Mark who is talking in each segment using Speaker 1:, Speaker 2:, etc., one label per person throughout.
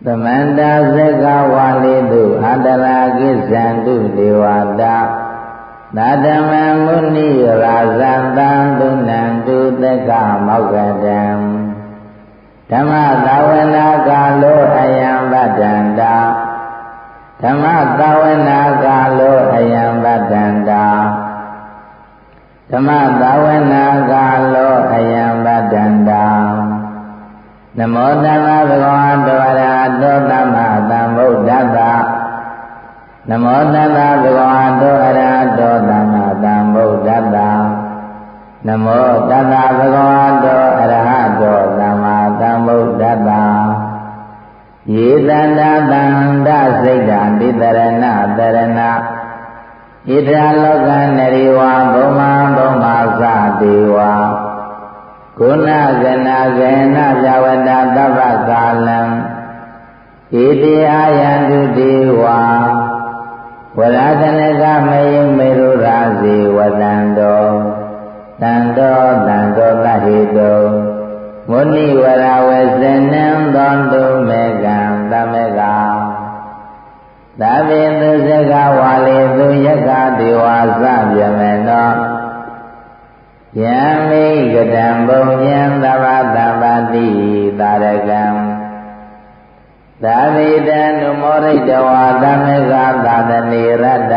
Speaker 1: သမန္တာဇဂဝါလိတုအန္တရာကိဇန္တုဒေဝတာသာဓမ္မမုနိရာဇံတံသုဏံတုသက္ကမောက္ခတံဓမ္မသာဝနာကာလောအယံဗဒ္ဒန္တာဓမ္မသာဝနာကာလောအယံဗဒ္ဒန္တာဓမ္မသာဝနာကာလောအယံဗဒ္ဒန္တာနမောတမ္မဘဂဝတောအရဟတောသမ္မာသမ္ဗုဒ္ဓတ္တနမောတမ္မဘဂဝတောအရဟတောသမ္မာသမ္ဗုဒ္ဓတ္တနမောတတ္တဘဂဝတောအရဟတောသမ္မာသမ္ဗုဒ္ဓတ္တယေတန္တသန္တစိတ်တံတိတရဏတရဏဣဒာလောကနရိဝါဘုံမဘုံမသတေဝဂုဏကနာကေနဇဝတသဗ္ဗကာလံဣတိအာယန္တုတေဝဝရကနကမယိမေရုရာဇေဝတံတောတံတောတံတောသဟိတောမုနိဝရဝေစနံသောတုမေကံသမေကသဗ္ဗေသူဇဂဝါလေသူယက္ခဒေဝသဗျမေနောယံမိကတံဘုံဉ္သဗ္ဗတပ္ပတိသာရကံသဗ္ဗေတံနုမောရိတဝါသမေကသာသနေရတ္တ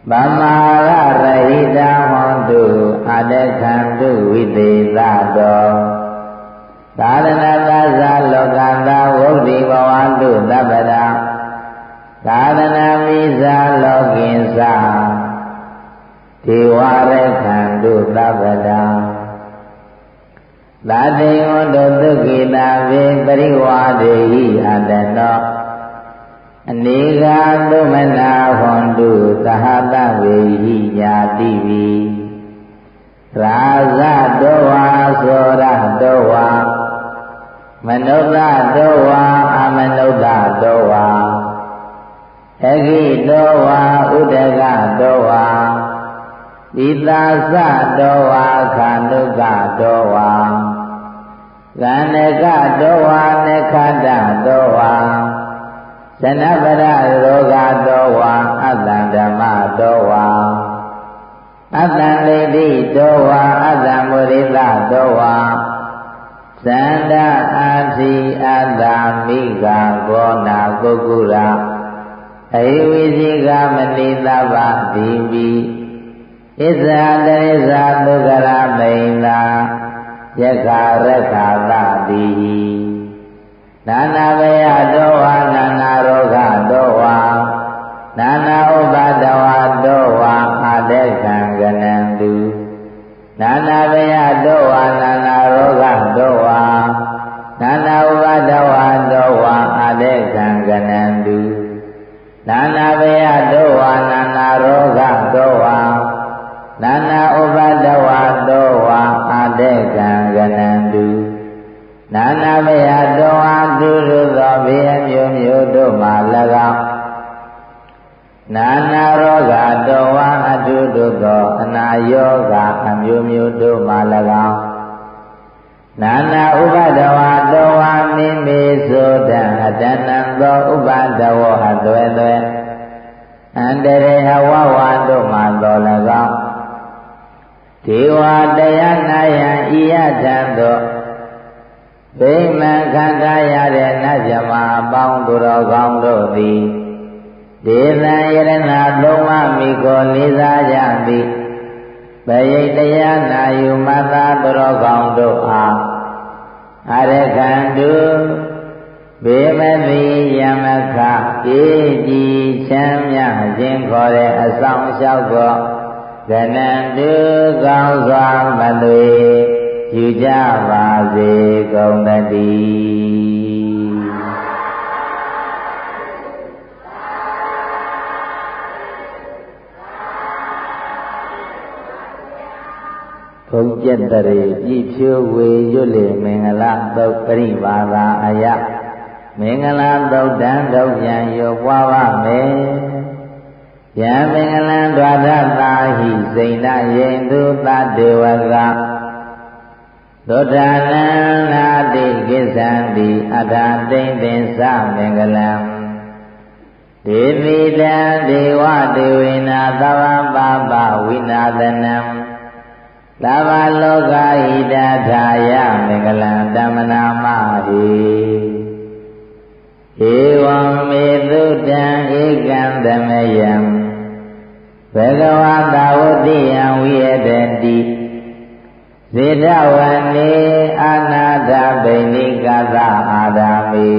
Speaker 1: ဗမာရရဟိတဟောတုအတခန္တုဝိသေသတောသာသနာသဇလောကသာဝုဒ္ဓိဘဝတုသဗ္ဗရာသာသနာမိဇာလောကိဉ္စဒေဝရခန္တုသဗ္ဗရာသာတေဝတ္တသုခိတာဝေပရိဝါဒေဟိအတနောအနေဃာသုမနာဟွန်တုသဟတဝေဟိယာတိဝိရာဇတောဝါသောရတောဝါမနုဿတောဝါအမနုဿတောဝါအဂိတောဝါဥဒကတောဝါသီတာသတောဝါခန္ဓုကတောဝါကန္နကတောဝါနခတ္တတောဝါသနပရရောဂတောဝါအတ္တဓမ္မတောဝါအတ္တလိတိတောဝါအတ္တမုရိသတောဝါသန္တအာတိအတ္တမိဂာကောနာကုက္ကုရာအဟိဝိဇိကမနိသဗ္ဗတိပိဣဇာတရိဇာသုကရမိန်သာယက္ခရက္ခသတိနာနာဘယတောဝါနာနာရောဂတောဝါနာနာဥပါဒဝါတောဝါအာဒေခံကနံတုနာနာဘယတောဝါနာနာရောဂတောဝါနာနာဥပါဒဝါတောဝါအာဒေခံကနံတုနာနာဘယတောဝါနာနာရောဂတောဝါနာနာဥပါဒဝါတောဝါအာဒေခံကနံတုနာနာဘယတောဝါသူရုသောဘေးမျိုးမျိုးတို့မှ၎င်းနာနာရောဂတောဝါအတုတို့သောအနာယောဂအမျိုးမျိုးတို့မှ၎င်းနာနာဥပါဒဝါတောဝါမိမိဆိုတံအတဏံသောဥပါဒဝောအသွဲသွဲအန္တရေဟဝဝါတို့မှသော၎င်းဒေဝတရားနာယံဤယထံသောဗိမာန်ခန္ဓာရတဲ့နတ်ဇမအပေါင်းသူတော်ကောင်းတို့သည်ဒေသံယရဏသုံးပါးမိကိုလေးစားကြသည်ဗယိတ်တရားနာယူမသာသူတော်ကောင်းတို့အားအရခန္တုဘေမတိယမခအေကြည်ချမ်းမြခြင်းခေါ်တဲ့အဆောင်လျှောက်သောကနံတုကောင်းစွာမသွေယူကြပါစေကုန်သတည်းဘုံကျက်တရေပြည့်ဖြိုးဝေရွတ်လေမင်္ဂလာသုတ်ပရိပါဒာအယမင်္ဂလာသုတ်တံတို့ပြန်ရောပွားပါမယ်ယံမင်္ဂလံဒွါရတာဟိစိဏယိန္တုသတေဝက သုဒ္ဓနာနာတိကိစ္ဆံတိအထာတိန်သင်္သမင်္ဂလံဒေတိတံဒေဝဒေဝိနာသဗ္ဗပါပဝိနာသနံသဗ္ဗလောကဟိတထာယမင်္ဂလံတမနာမဟိဧဝံမေသုတံဧကံသမယံဘဂဝတာဝတိယံဝိယတတိဇေဒဝနေအနာထဗိနိကသအာဒာမိ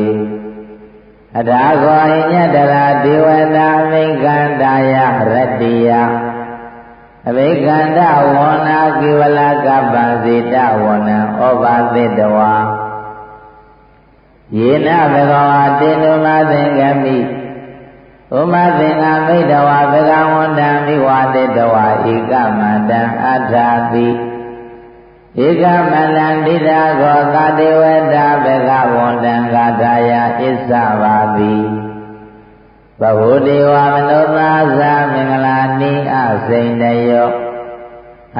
Speaker 1: အထာဂောညတရာဒေဝနာမိကန္တာယရတ္တိယအဘိကန္တဝနာကိဝလကပ္ပဇေတဝနံဩဘာသေတဝါယေနဘဂဝါတေနုမသင်္ကမိဥမသင်္ဃမိတဝါဘဂဝန္တံမိဝါတေတဝါဧကမန္တံအထာတိဧကမန္တံဒိဋ္ဌာဂောသတေဝတာဘဂဝန္တံဂါထာယဣစ္ဆပါတိဘဝဒေဝမနုဿာသမင်္ဂလာနိအစိန်တယော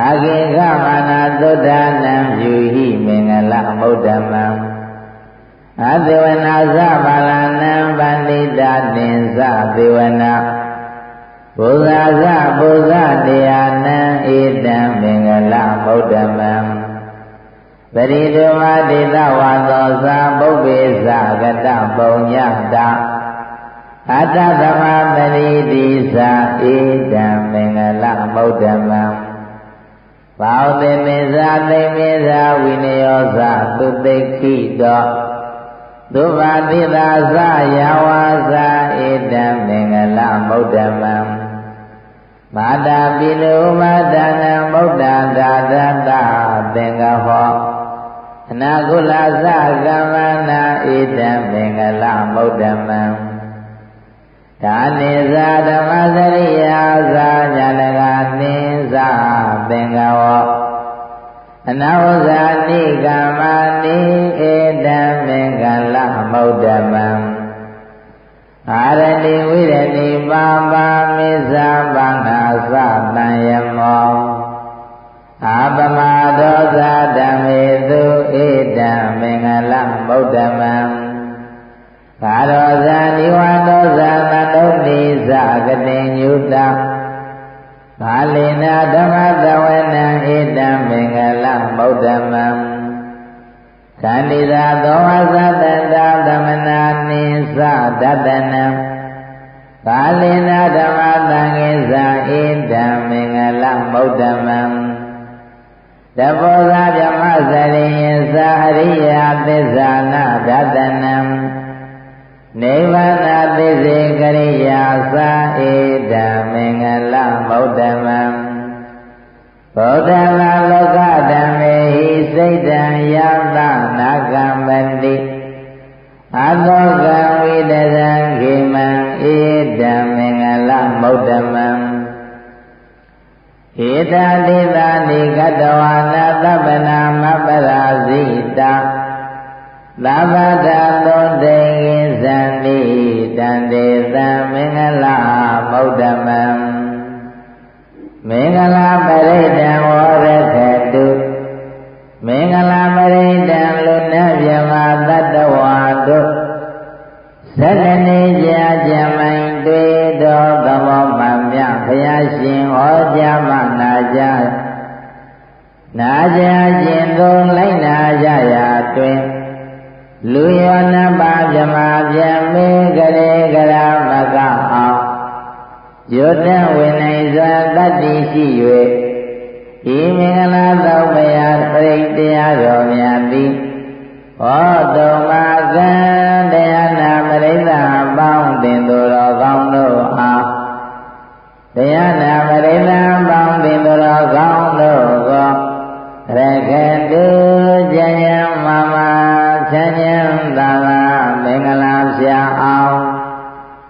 Speaker 1: အာကိကမနာသုဒ္ဓနံယူဟိမင်္ဂလမုဒ္ဓမံအသေဝနာသပါလနံပဏိတာနိသသေဝနာဘုရားသဘုရားတရားနံဧတံမင်္ဂလမုဒ္ဓမံပရိဒဝတိတဝါသောသာပုပ္ပေသကတပုံညတာအတ္တသမပရိတိသာဧတံမင်္ဂလမုဒ္ဓမံဘောတိမေသာသိမေသာဝိနယောသာသူသိခိတောသုဘာတိသာသယဝါသာဧတံမင်္ဂလမုဒ္ဓမံမာတာပိလုမာတနံမုဒ္ဒတာသတ္တသင်္ကဟောအနာကုလသကမ္မနာဧတံမင်္ဂလမုဒ္ဓမံဒါနိဇာဓမ္မစရိယာဇာညာလကနိဇာသင်္ကဟောအနာဝဇာနိကမ္မနိဧတံမင်္ဂလမုဒ္ဓမံအာရဏိဝိရဏိပါပါမိစ္ဆာဘာနာသတံယမောအာပမဒောဇာဓမ္မေသူဧတံမင်္ဂလမုဒ္ဓမံကာရောဇာနိဝတောဇာသတုနိဇာကတိညုတဘာလိနာဓမ္မသဝနံဧတံမင်္ဂလမုဒ္ဓမံခန္တိသာသောဝသတ္တသမနာနိသဒတနံဘာလိနာဓမ္မသံဃိဇာဧတံမင်္ဂလမုဒ္ဓမံတဘောဇာဓမ္မစရိယသာအရိယသစ္စာနာဒတနံနိဗ္ဗာနသစ္စေကရိယာသာဧတံမင်္ဂလမုဒ္ဓမံဗုဒ္ဓနာလောကဓမ္မေဟိစိတ်တံယသနာကံပတိအသောကံဝိတရံခေမံဧတံမင်္ဂလမုဒ္ဓမံဧတံတိသာနိကတဝါနာသဗ္ဗနာမပရာဇိတာသဗ္ဗတာသောတေကိသံတိတံတေသံမင်္ဂလမုဒ္ဓမံမင်္ဂလာပရိဒံဝရခတုမင်္ဂလာပရိဒံလူနာမြမသတ္တဝါတို့သက္ကနေကြာကြမိုင်တွေ့တော်သမောမှမြဘုရားရှင်ဟောကြားမှနာကြခြင်းသို့လိုက်နာကြရာတွင်လူယောနပါမြမပြမေကရေကရာမကအောင်ယောတံဝိနေစွာတတ္တိရှိ၍ဤမင်္ဂလာသောမယပရိတရားတော်များသည်ဟောတုံမာကံတရားနာပရိသတ်ပေါင်းတင်သူတော်ကောင်းတို့အားတရားနာပရိသတ်ပေါင်းတင်သူတော်ကောင်းတို့ကိုရခေတုဉာဏ်မမချမ်းချမ်းသာသာမင်္ဂလာပြအောင်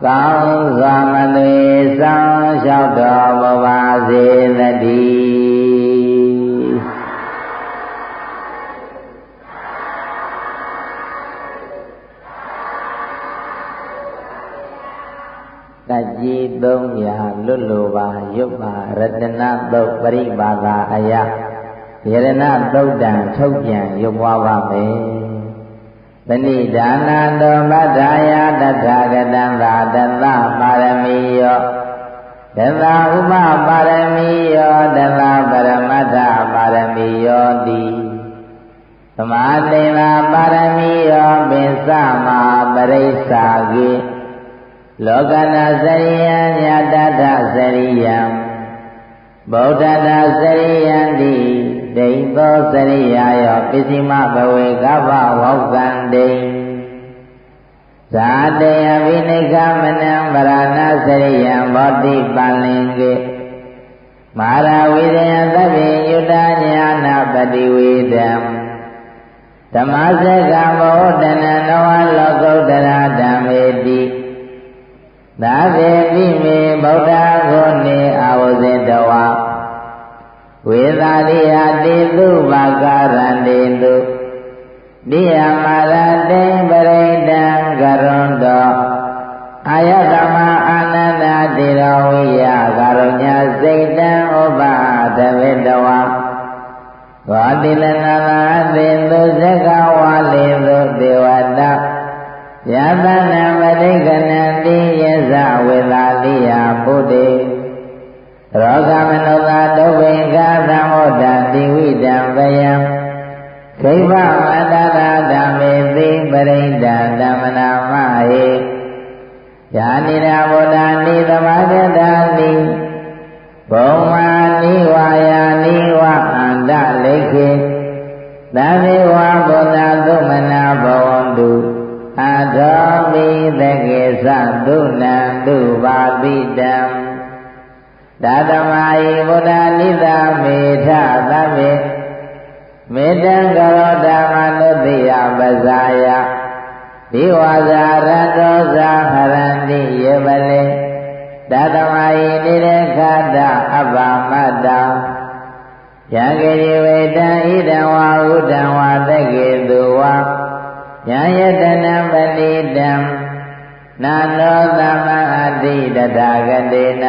Speaker 1: ကောင်းစွာမသွေဆောင်လျှောက်တော်မူပါစေတည်းတကြီး300လွတ်လိုပါရွတ်ပါရတနာသုတ်ပရိပါဒာအယ ယရဏသုတ်တံထုတ်ပြန်ရုပ်ပွားပါမယ်ပဏိဒါနာတောမတ္ထာယတထာဂတံသာတသပါရမီယောတသဥပပါရမီယောတသပရမတ္ထပါရမီယောတိသမာတိန်သာပါရမီယောပိစမပရိစ္ဆာကိလောကနာစရိယံညတတစရိယံဗုဒ္ဓနာစရိယံတိဒိဋ္ဌောစရိယာယောပစ္စည်းမဘဝေကဗ္ဗဝေါကံတိဇာတေယဝိနိကမနံဗရဏစရိယံဘောတိပန္လင်ကေမာရဝိရယသဗ္ဗေယုတညာနာပတိဝေဒံဓမ္မစကမောတနနဝလောကုတ္တရာဓမ္မေတိသာဝေပိမေဗုဒ္ဓဂုဏေအာဝဇေတဝါဝေသာလိယတိသုဘာကာရန္တေတုတိယမာရတေပရိဒံကရွန်တောအာယတမအာနန္ဒတိရောဝိယကာရုညစိတ်တံဥပဒဝေတဝါဝါတိလနာသေသုဇကဝါလေသုဒေဝတာယသနံပရိကနံတိယဇဝေသာလိယဘုဒ္ဓေရောဂမနုဿဒုဗ္ဗေကသမောတတိဝိတံဗယံခိဗ္ဗမတရဓမ္မေသိပရိဒံဓမ္မနာမဟေယာနိရဗုဒ္ဓနိသမဂတာနိဘုံမာနိဝါယာနိဝအန္တလိခေသဗ္ဗေဝဘုဒ္ဓသုမနာဘဝန္တုအထောမိသကေသသုနံတုပါတိတံဓတမယိဗုဒ္ဓနိသမေထသဗ္ဗေမေတံကရောဓမ္မနုတိယပဇာယဒီဝါဇာရတောဇာဟရန္တိယေမလေဓတမယိနိရခတအပ္ပမတ္တယံကေယဝေတံဣဒံဝါဥဒံဝါတကေတုဝါယံယတနံပဏိတံနာနောသမအတိတထာဂတေန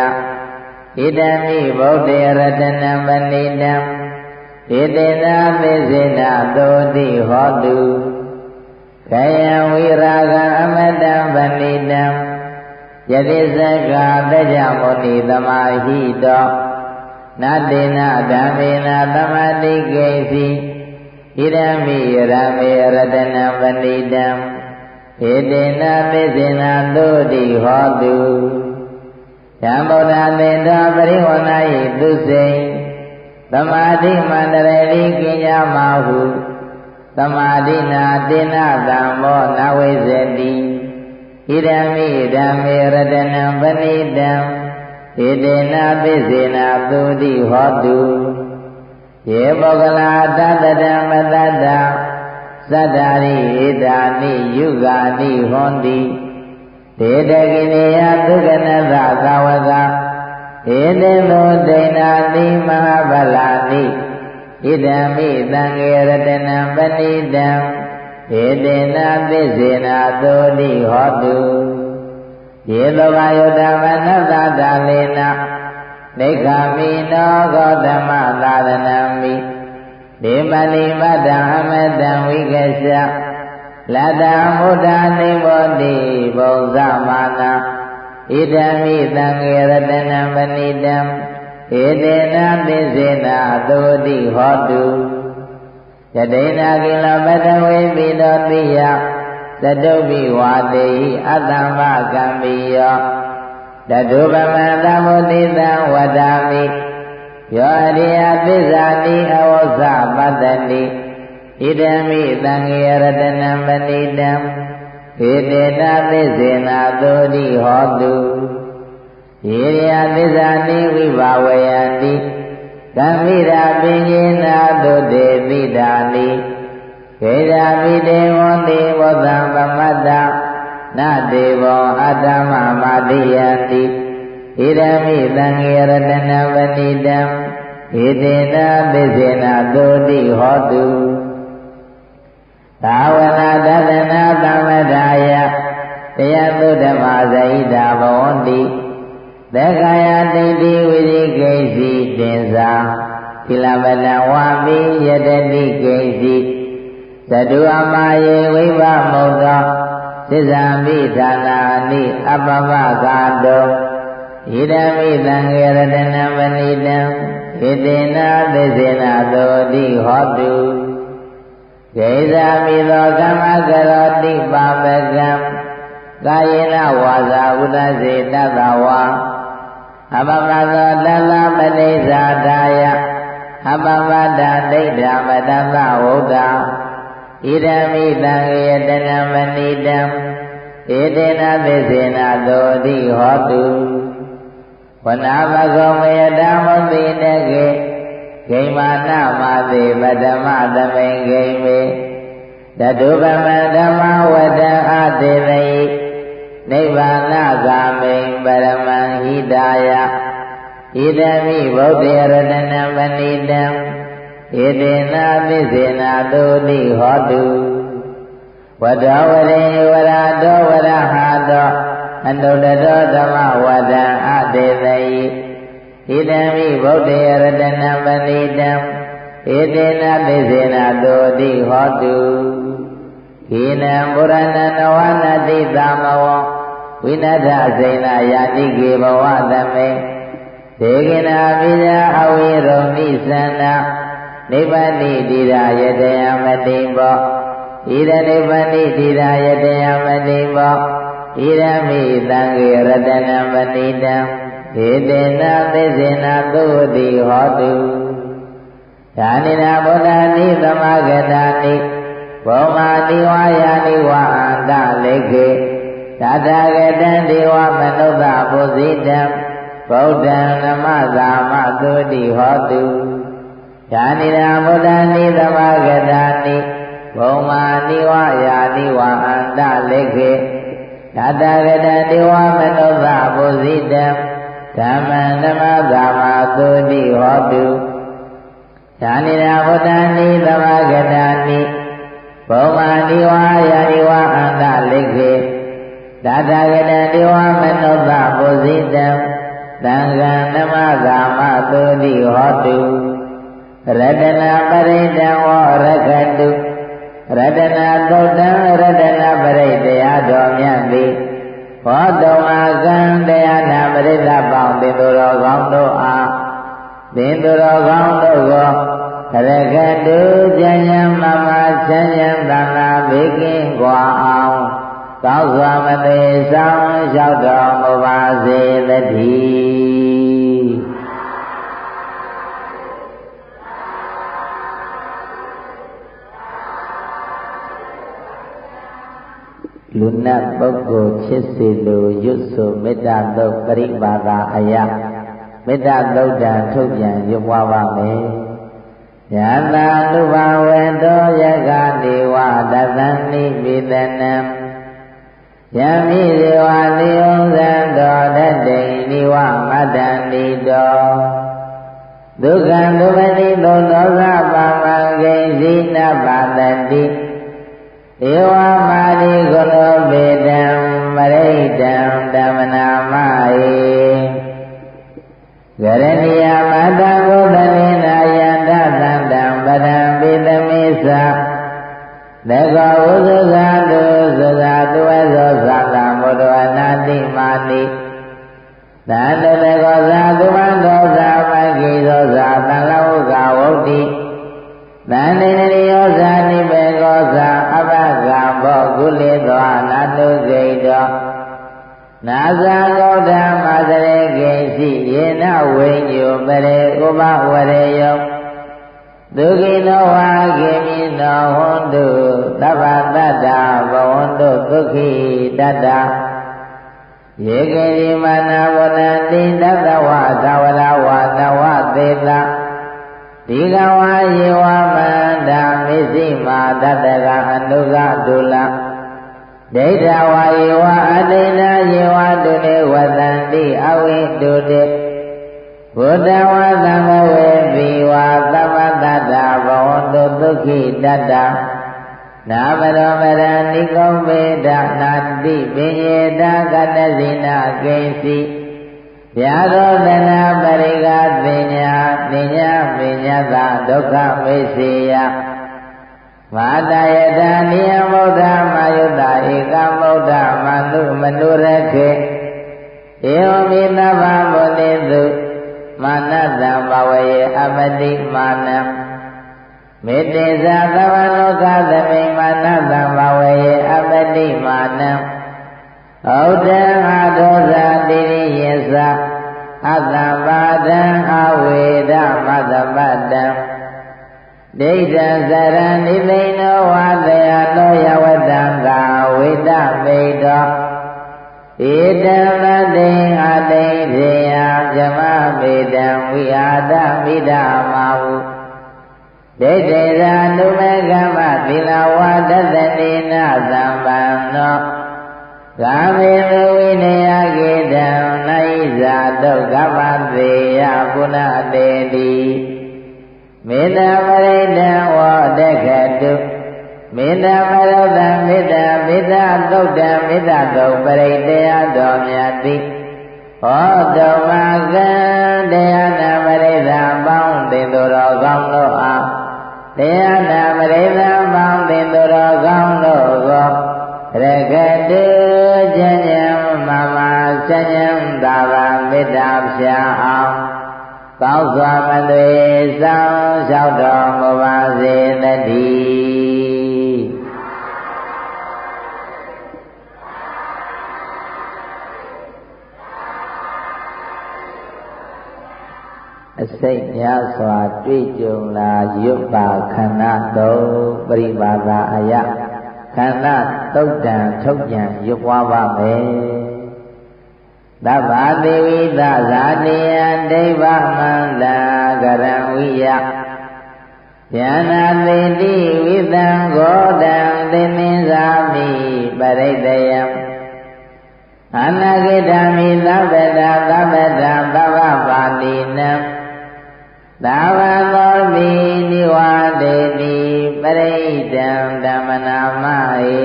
Speaker 1: ဣဒံမိဗုဒ္ဓေရတနံပဏိတံဣတေနာသေစေနာသောတိဟောတုခယံဝိရာဂအမတံပဏိတံယတိစကာတကြမုနိသမာဟိတောနတေနဓမ္မေနသမတိကေစီဣဒံမိရမေရတနံပဏိတံဣတေနာသေစေနာသောတိဟောတုဓမ္မဗုဒ္ဓသေတောပရိဝဏယိသူစိံသမာဓိမန္တရေတိကိညာမဟုသမာဓိနာတေနသံမောနဝိဇ္ဇတိဣဒံမိဓမ္မေရတနံပဏိတံဣတေနာသစ္စေနာသုတိဟောတုယေပုဂ္ဂလာတတတံမတတ္တသတ္တာရိဣဒာနိယုဂာနိဟောတိဒေတကိနေယသုကနသသာဝကဧတေသောဒိဏာတိမဟာဗလာနိဣဒံမိသံဃေရတနံပဏိတံဣတေနာသစ္စေနာသောတိဟောတုယေသောဘာယုတမနသတာလေနနိခာမိနောဂောတမသာသနံမိဒေမဏိမတ္တအမတံဝိကရှလတ္တမုဒ္ဒနိမောတိဘုံဇမာနာဣဒံမိသံဃေရတနံပဏိတံဣတေနာသစ္စေနာသောတိဟောတုယတိနာကိလပတဝေပိတောတိယသတုပိဝါတေဟိအတ္တမကံပိယောတတုပမံသမုတိတံဝဒာမိယောအရိယသစ္စာတိအဝဇ္ဇပတ္တိဣဒံမိသံဃေရတနံပဏိတံဣတေနာသစ္စေနာသောတိဟောတုယေရိယသစ္စာနိဝိဘာဝယန္တိကမ္မိရာပင်ညေနာတုတေတိတာနိခေရာမိတေဝန္တိဝသံပမတ္တနတေဘောအတ္တမမာတိယတိဣဒံမိသံဃေရတနံပဏိတံဣတေနာသစ္စေနာသောတိဟောတုသာဝနာတသနာသမထာယတရားသုဓမ္မာဇိတာဘဝန္တိသက္ကာယဒိဋ္ဌိဝိသိကိစီတင်္စာ သီလပဒံဝါမိယတတိကိဉ္စီသတုအမယေဝိဘမုတ်သောသစ္စာမိဌာနာနိအပ္ပမကာတောဣဒံမိသံဃေရတနံမဏိတံဣတိနာသစ္စေနာသောတိဟောတုဂေဇာမိသောကမ္မကရောတိပါပကံကာယေနဝါစာဥဒ္ဒစေတတဝါအပမသောတလပတိဇာတာယအပမတ္တဒိဋ္ဌမတ္တဝုဒ္ဓဣဒံမိသံဃေတနံမဏိတံဣတိနာသစ္စေနာသောတိဟောတုဝနာဘဂဝေတမုတိတကေဂိမာနမသေပတမသမိန်ဂိမေတတုပမဓမ္မဝတ္တအသေတိနိဗ္ဗာနဂာမိန်ပရမံဟိတာယဣဒံမိဗုဒ္ဓေရတနံမဏိတံဣတိနာသစ္စေနာတုတိဟောတုဝတ္တဝရေဝရတောဝရဟာတောအနုတ္တတောဓမ္မဝတ္တအသေတိဣဒံမိဗုဒ္ဓေရတနံမဏိတံဣတိနာသစ္စေနာတုတိဟောတုခိနံပုရဏနဝနတိသမဝံဝိနတ္ထစေနာယာတိကေဘဝသမေဒေကိနာပိဇာအဝိရုံနိသန္နာနိဗ္ဗာနိတိရာယတယမတိဘောဣဒနိဗ္ဗာနိတိရာယတယမတိဘောဣရမိသံဃေရတနံမဏိတံဣတိနာသစ္စေနာသုတိဟောတုဒါနိနာဗုဒ္ဓနိသမဂတာနိဘောမာတိဝါယာနိဝါအန္တလေခေသတ္တဂတံဒေဝမနုဿပုဇိတံဗုဒ္ဓံနမသာမသုတိဟောတုယာနိရာဗုဒ္ဓနိသမဂတာနိဘုံမာနိဝယာနိဝအန္တလေခေသတ္တဂတံဒေဝမနုဿပုဇိတံဓမ္မံနမသာမသုတိဟောတုယာနိရာဗုဒ္ဓနိသမဂတာနိဘုံမာနိဝယာနိဝအန္တလေခေသတ္တဂတံဒေဝမနုဿပုဇိတံသံဃံနမသာမသုတိဟောတုရတနာပရိတံဝရခတုရတနာသုတ်တံရတနာပရိတရားတော်မြတ်သည်ဟောတုံအာကံတရားနာပရိသပေါင်းသင်သူတော်ကောင်းတို့အားသင်သူတော်ကောင်းတို့ကိုရခတုဉာဏ်ဉာဏ်မမချမ်းဉာဏ်သံဃာဘေကင်းกว่าအောင်ကောင်းစွာမသေးဆောင်လျှောက်တော်မူပါစေတည်းလူနတ်ပုဂ္ဂိုလ်ဖြစ်စေလိုရွတ်ဆိုမေတ္တာသုတ်ပရိပါဒအယမေတ္တာသုတ်တံထုတ်ပြန်ရွတ်ပွားပါမယ်ယတာနုဘဝေတောယကနေဝတသံနိပိတနံယမိဇေဝနိယံသံတော်တတိနိဝမတ္တန္တိတောဒုက္ခံဒုပတိသောသောသပါမံဂိဉ္စီနပါတတိဧဝမာတိကုလောပေတံမရိတံဓမ္မနာမဟိဂရဏိယမတ္တဘုဒ္ဓနေနာယန္တသံတံပဒံပိသမိသသကောဝုဇ္ဇာတုသဇာတုဝေသောသံဃာမောဒဝနာတိမာနိသန္တတကောဇာသုမန္တောဇာမဂိသောဇာသံလဝကဝုတ်တိသန္တိနရိယောဇာနိဘေကောဇာအပကံဘောကုလေသောနာတုစိတောနာဇာဂေါဓမ္မသရေကိစီယေနဝိညုပရေဥပဝရေယောဒုခိနောဝါကိမိနောဟွန်တုသဗ္ဗတတ္တဘဝန္တုဒုက္ခိတတ္တယေကေရိမနာဝနတိတတဝသဝရဝတဝသေတဒီကဝါယေဝမန္တမိစိမာတတကအနုကဒုလဒိဋ္ဌဝါယေဝအတိဏယေဝတုနေဝတန္တိအဝိတုတေဘုဒ္ဓဝါသံဃဝေပိဝါသဗ္ဗတတ္တဘဝန္တုဒုက္ခိတတ္တနာမရောမရဏိကုံမေဒနာတိပိယေတကတ္တဇိနာကိဉ္စီ ဗျာရောတနာပရိကသိညာနိညာမိညာသာဒုက္ခမေစေယမာတယတနိယမုဒ္ဓမာယုတဧကမုဒ္ဓမနုရခေဧဝမိသဗ္ဗမုနိတုမာနတံဘဝယေအပတိမာနံမေတ္တေဇာသဗ္ဗလောကသမိမာနတံဘဝယေအပတိမာနံဩဒံအဒောဇာတိရိယသအတ္တပါဒံအဝေဒမတ္တပတ္တံဒိဋ္ဌံစရဏိသိဏောဝါတယလောယဝတံကာဝိတမေတောဧတံသတိအတိသေယဇမမေတံဝိအာဒမိဒမာဟုဒိဋ္ဌေသာနုမေကမ္မသီလဝါဒတတိနာသမ္ပန္နောကာမေဝိနယကေတံနိဇာဒုက္ခပသေယပုဏ္ဏတေတိမေတ္တာပရိဒံဝောတက္ခတုမေတ္တာပရုဒ္ဓမေတ္တာသုတ်တံမေတ္တာသုတ်ပရိတရားတော်မြတ်တိဟောတုမကံတရားနာပရိသပေါင်းတင်သူတော်ကောင်းတို့အားတရားနာပရိသပေါင်းတင်သူတော်ကောင်းတို့ကိုရကတုဉ္ဉံမမစဉ္ဉံသာဝမေတ္တာဖြာအောင်ကောင်းစွာမသွေဆောင်လျှောက်တော်မူပါစေတည်းအစိတ်များစွာတွေ့ကြုံလာရွတ်ပါခန္ဓာသုံးပရိပါဒအယခန္ဓာသုတ်တံထုတ်ပြန်ရွတ်ပွားပါမယ်သဗ္ဗတိဝိသဇာတိယဒိဗ္ဗမန္တကရံဝိယဉာဏသေတိဝိသံဂောတံသိသင်္သာမိပရိတယံအနာဂိတမိသဗ္ဗတာသဗ္ဗတာသဗ္ဗပါတိနံသာဝသောမိနိဝါဒေတိပရိဒံဓမ္မနာမဟိ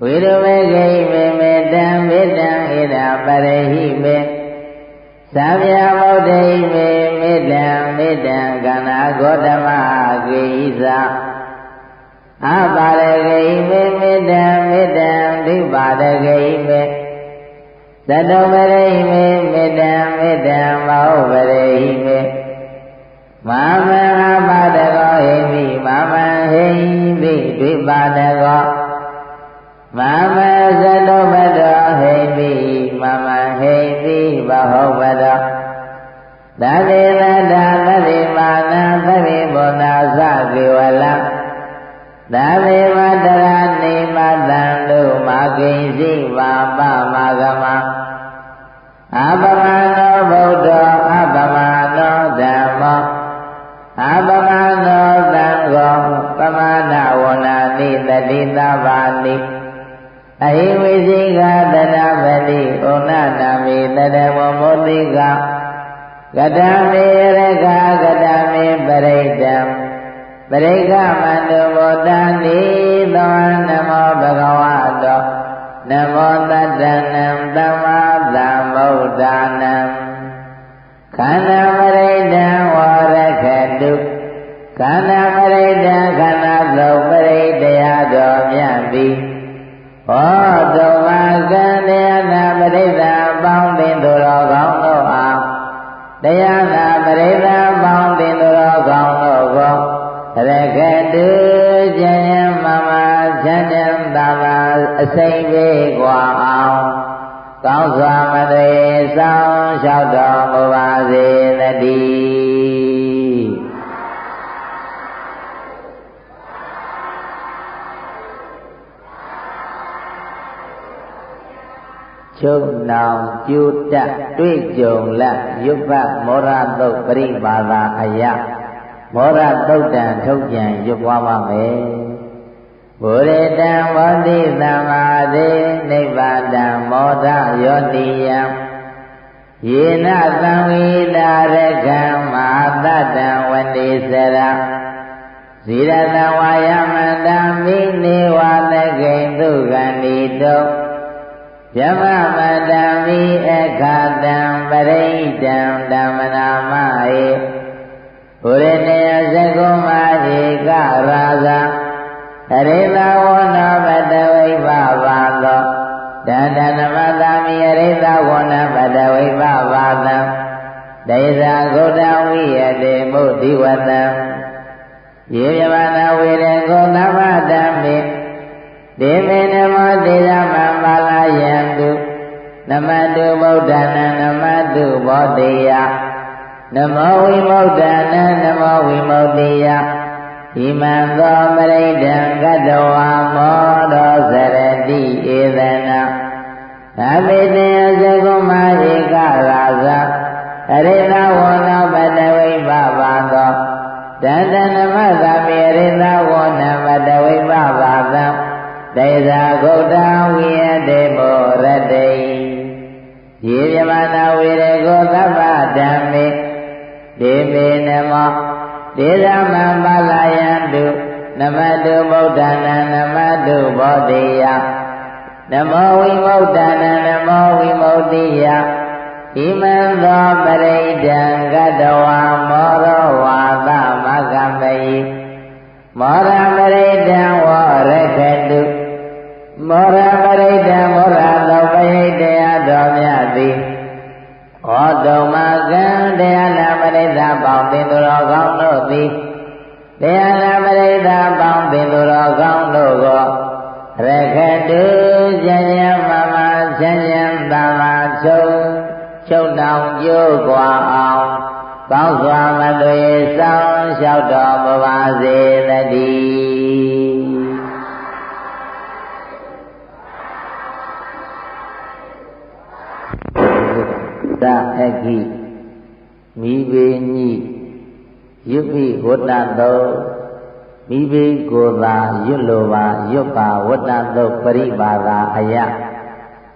Speaker 1: ဝိရဝေဂိမေမေတံမေတံဣဒာပရိဟိမေသဗ္ဗယမုဒ္ဒိမေမေတံကန္နာဂေါတမဂိဣဇာအပါရဂိမေမေတံဒိပါရဂိမေသတ္တပရိမေမေတံမောပရိမေမာမဟာပါဒကောဟိမိမာမဟိမိဒိပါဒကောမာမသတောပတောဟိမိမာမဟိမိဘဟုပတောသဗ္ဗေသတ္တသဗ္ဗေမာနသဗ္ဗေဘောနာသကေဝလံသဗ္ဗေမတရနေမတံတုမာကိဉ္စီပါပမာဂမအပမနောဗုဒ္ဓအပမနောဓမ္မောအပမနောသံဃောပမနဝနာနိတတိသဗ္ဗာနိအဟိဝိဇိကတတပတိဩနနာမိတတဝမောတိကကတမေရကကတမေပရိဒံပရိကမန္တုဘောတံနိသောနမောဘဂဝတောနမောတတ္တနံသမ္မာသမ္ဗုဒ္ဓနံခန္ဓာပရိဒံဝရခတုခန္ဓာပရိဒံခန္ဓာသုတ်ပရိတရားတော်မြတ်သည်ဟောတုမကံတရားနာပရိသပေါင်းတင်သူတော်ကောင်းတို့အားတရားနာပရိသပေါင်းတင်သူတော်ကောင်းတို့ကိုရကတုဉ္ဉံမမချမ်းချမ်းသာသာအစိမ့်ပေးกว่าအောင်ကောင်းစွာမသွေဆောင်လျှောက်တော်မူပါစေတည်းချုပ်နောင်ကျူတတ်တွေ့ကြုံလက်ရွတ်ပတ်မောရသုတ်ပရိပါဒအယမောရသုတ်တံထုတ်ပြန်ရွတ်ပွားပါမယ်ဘုရေတံဝတိသမ္မာတိနိဗ္ဗာတံမောဒယောတိယံယေနသံဝိတာရကံမဟာတတံဝတိစရဇိရတဝါယမန္တမိနေဝတကိဉ္သုခန္တိတော ယမမတံမိအခါတံပရိဒံဓမ္မနာမဟိဘုရနေယသကုမဧကရာဇာအရိသဝနာပတဝိဘဘာသောတန္တနမတမိအရိသဝနာပတဝိဘဘာသံဒေဇာဂုတ္တဝိယတေမုဒ္ဓိဝတံယေယမနာဝေရကောသမ္မတံမိဒေမေနမောတေဇမံပါလာယံတုနမတုဗုဒ္ဓနာနမတုဘောတေယနမောဝိမု ဒ္ဓနာနမောဝိမု တိယဣမံသောပရိဒံကတ္တဝါမောဒောစရတိဧသနာအဘိတေယသကုမဧကရာဇာအရိသဝနောပတဝိဘဘာသောတန္တနမသမိအရိသဝနပတဝိဘဘာသံဒေဇာဂုတ္တဝိယတေမောရတေယေယမနာဝေရကောသဗ္ဗဓမ္မေဒေမေနမောဒေဇမံပါလာယံတုနမတုဗုဒ္ဓနာနမတုဘောဓိယနမောဝိမု ဒ္ဓနာနမောဝိမု တိယဣမံသောပရိဒံကတ္တဝါမောရောဝါသမကမ္ပိမောရပရိဒံဝရခတုမောရပရိဒံမောရသောပရိဒယတော်မြတ်သည်ဩတုမကံတရားနာပရိသပေါင်းသင်သူတော်ကောင်းတို့သည်တရားနာပရိသပေါင်းသင်သူတော်ကောင်းတို့ကိုရခတုဉာဏ်ဉာဏ်မမဉာဏ်ဉာဏ်သာမချုပ်တောင်ကျိုးกว่าအောင်ကောင်းစွာမသွေဆောင်လျှောက်တော်မူပါစေတည်းသအခိမိဘေညိယုပိဝတ္တသောမိဘေကိုသာရွတ်လိုပါရွတ်ပါဝတ္တသုပရိပါဒာအယ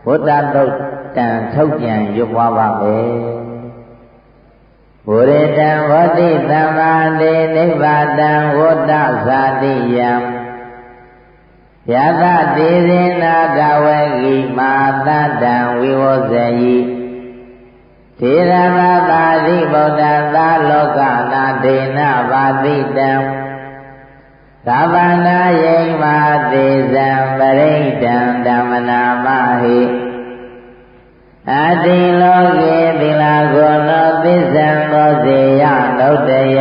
Speaker 1: ဝတ္တသုတံထုတ်ပြန်ရွတ်ပွားပါမယ်ဘုရေတံဝတိသမ္မာတိနိဗ္ဗာတံဝတ္တဇာတိယံယသတိသေနာကဝေကိမာတတံဝိဝောဇယိသေရမပါတိဗုဒ္ဓသာလောကနာဒေနပါတိတံသဗ္ဗနာယိမာသေဇံပရိဒံဓမ္မနာမဟိအတိလောကေသီလာကိုနောသစ္ဆံသောစေယနုတ္တယ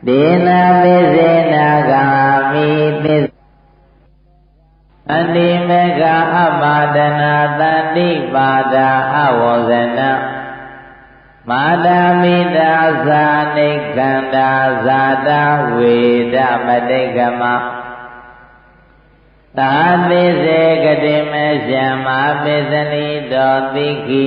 Speaker 1: ဒေနာပိစေနာဂာမိသစ္အတိမေကအပါဒနာတတိပါဒာအဝောဇနမာတာမိတာသာနိကန္တာဇာတာဝေဒမတိကမသာပိစေကတိမေရှံမာပိစနိတောတိခိ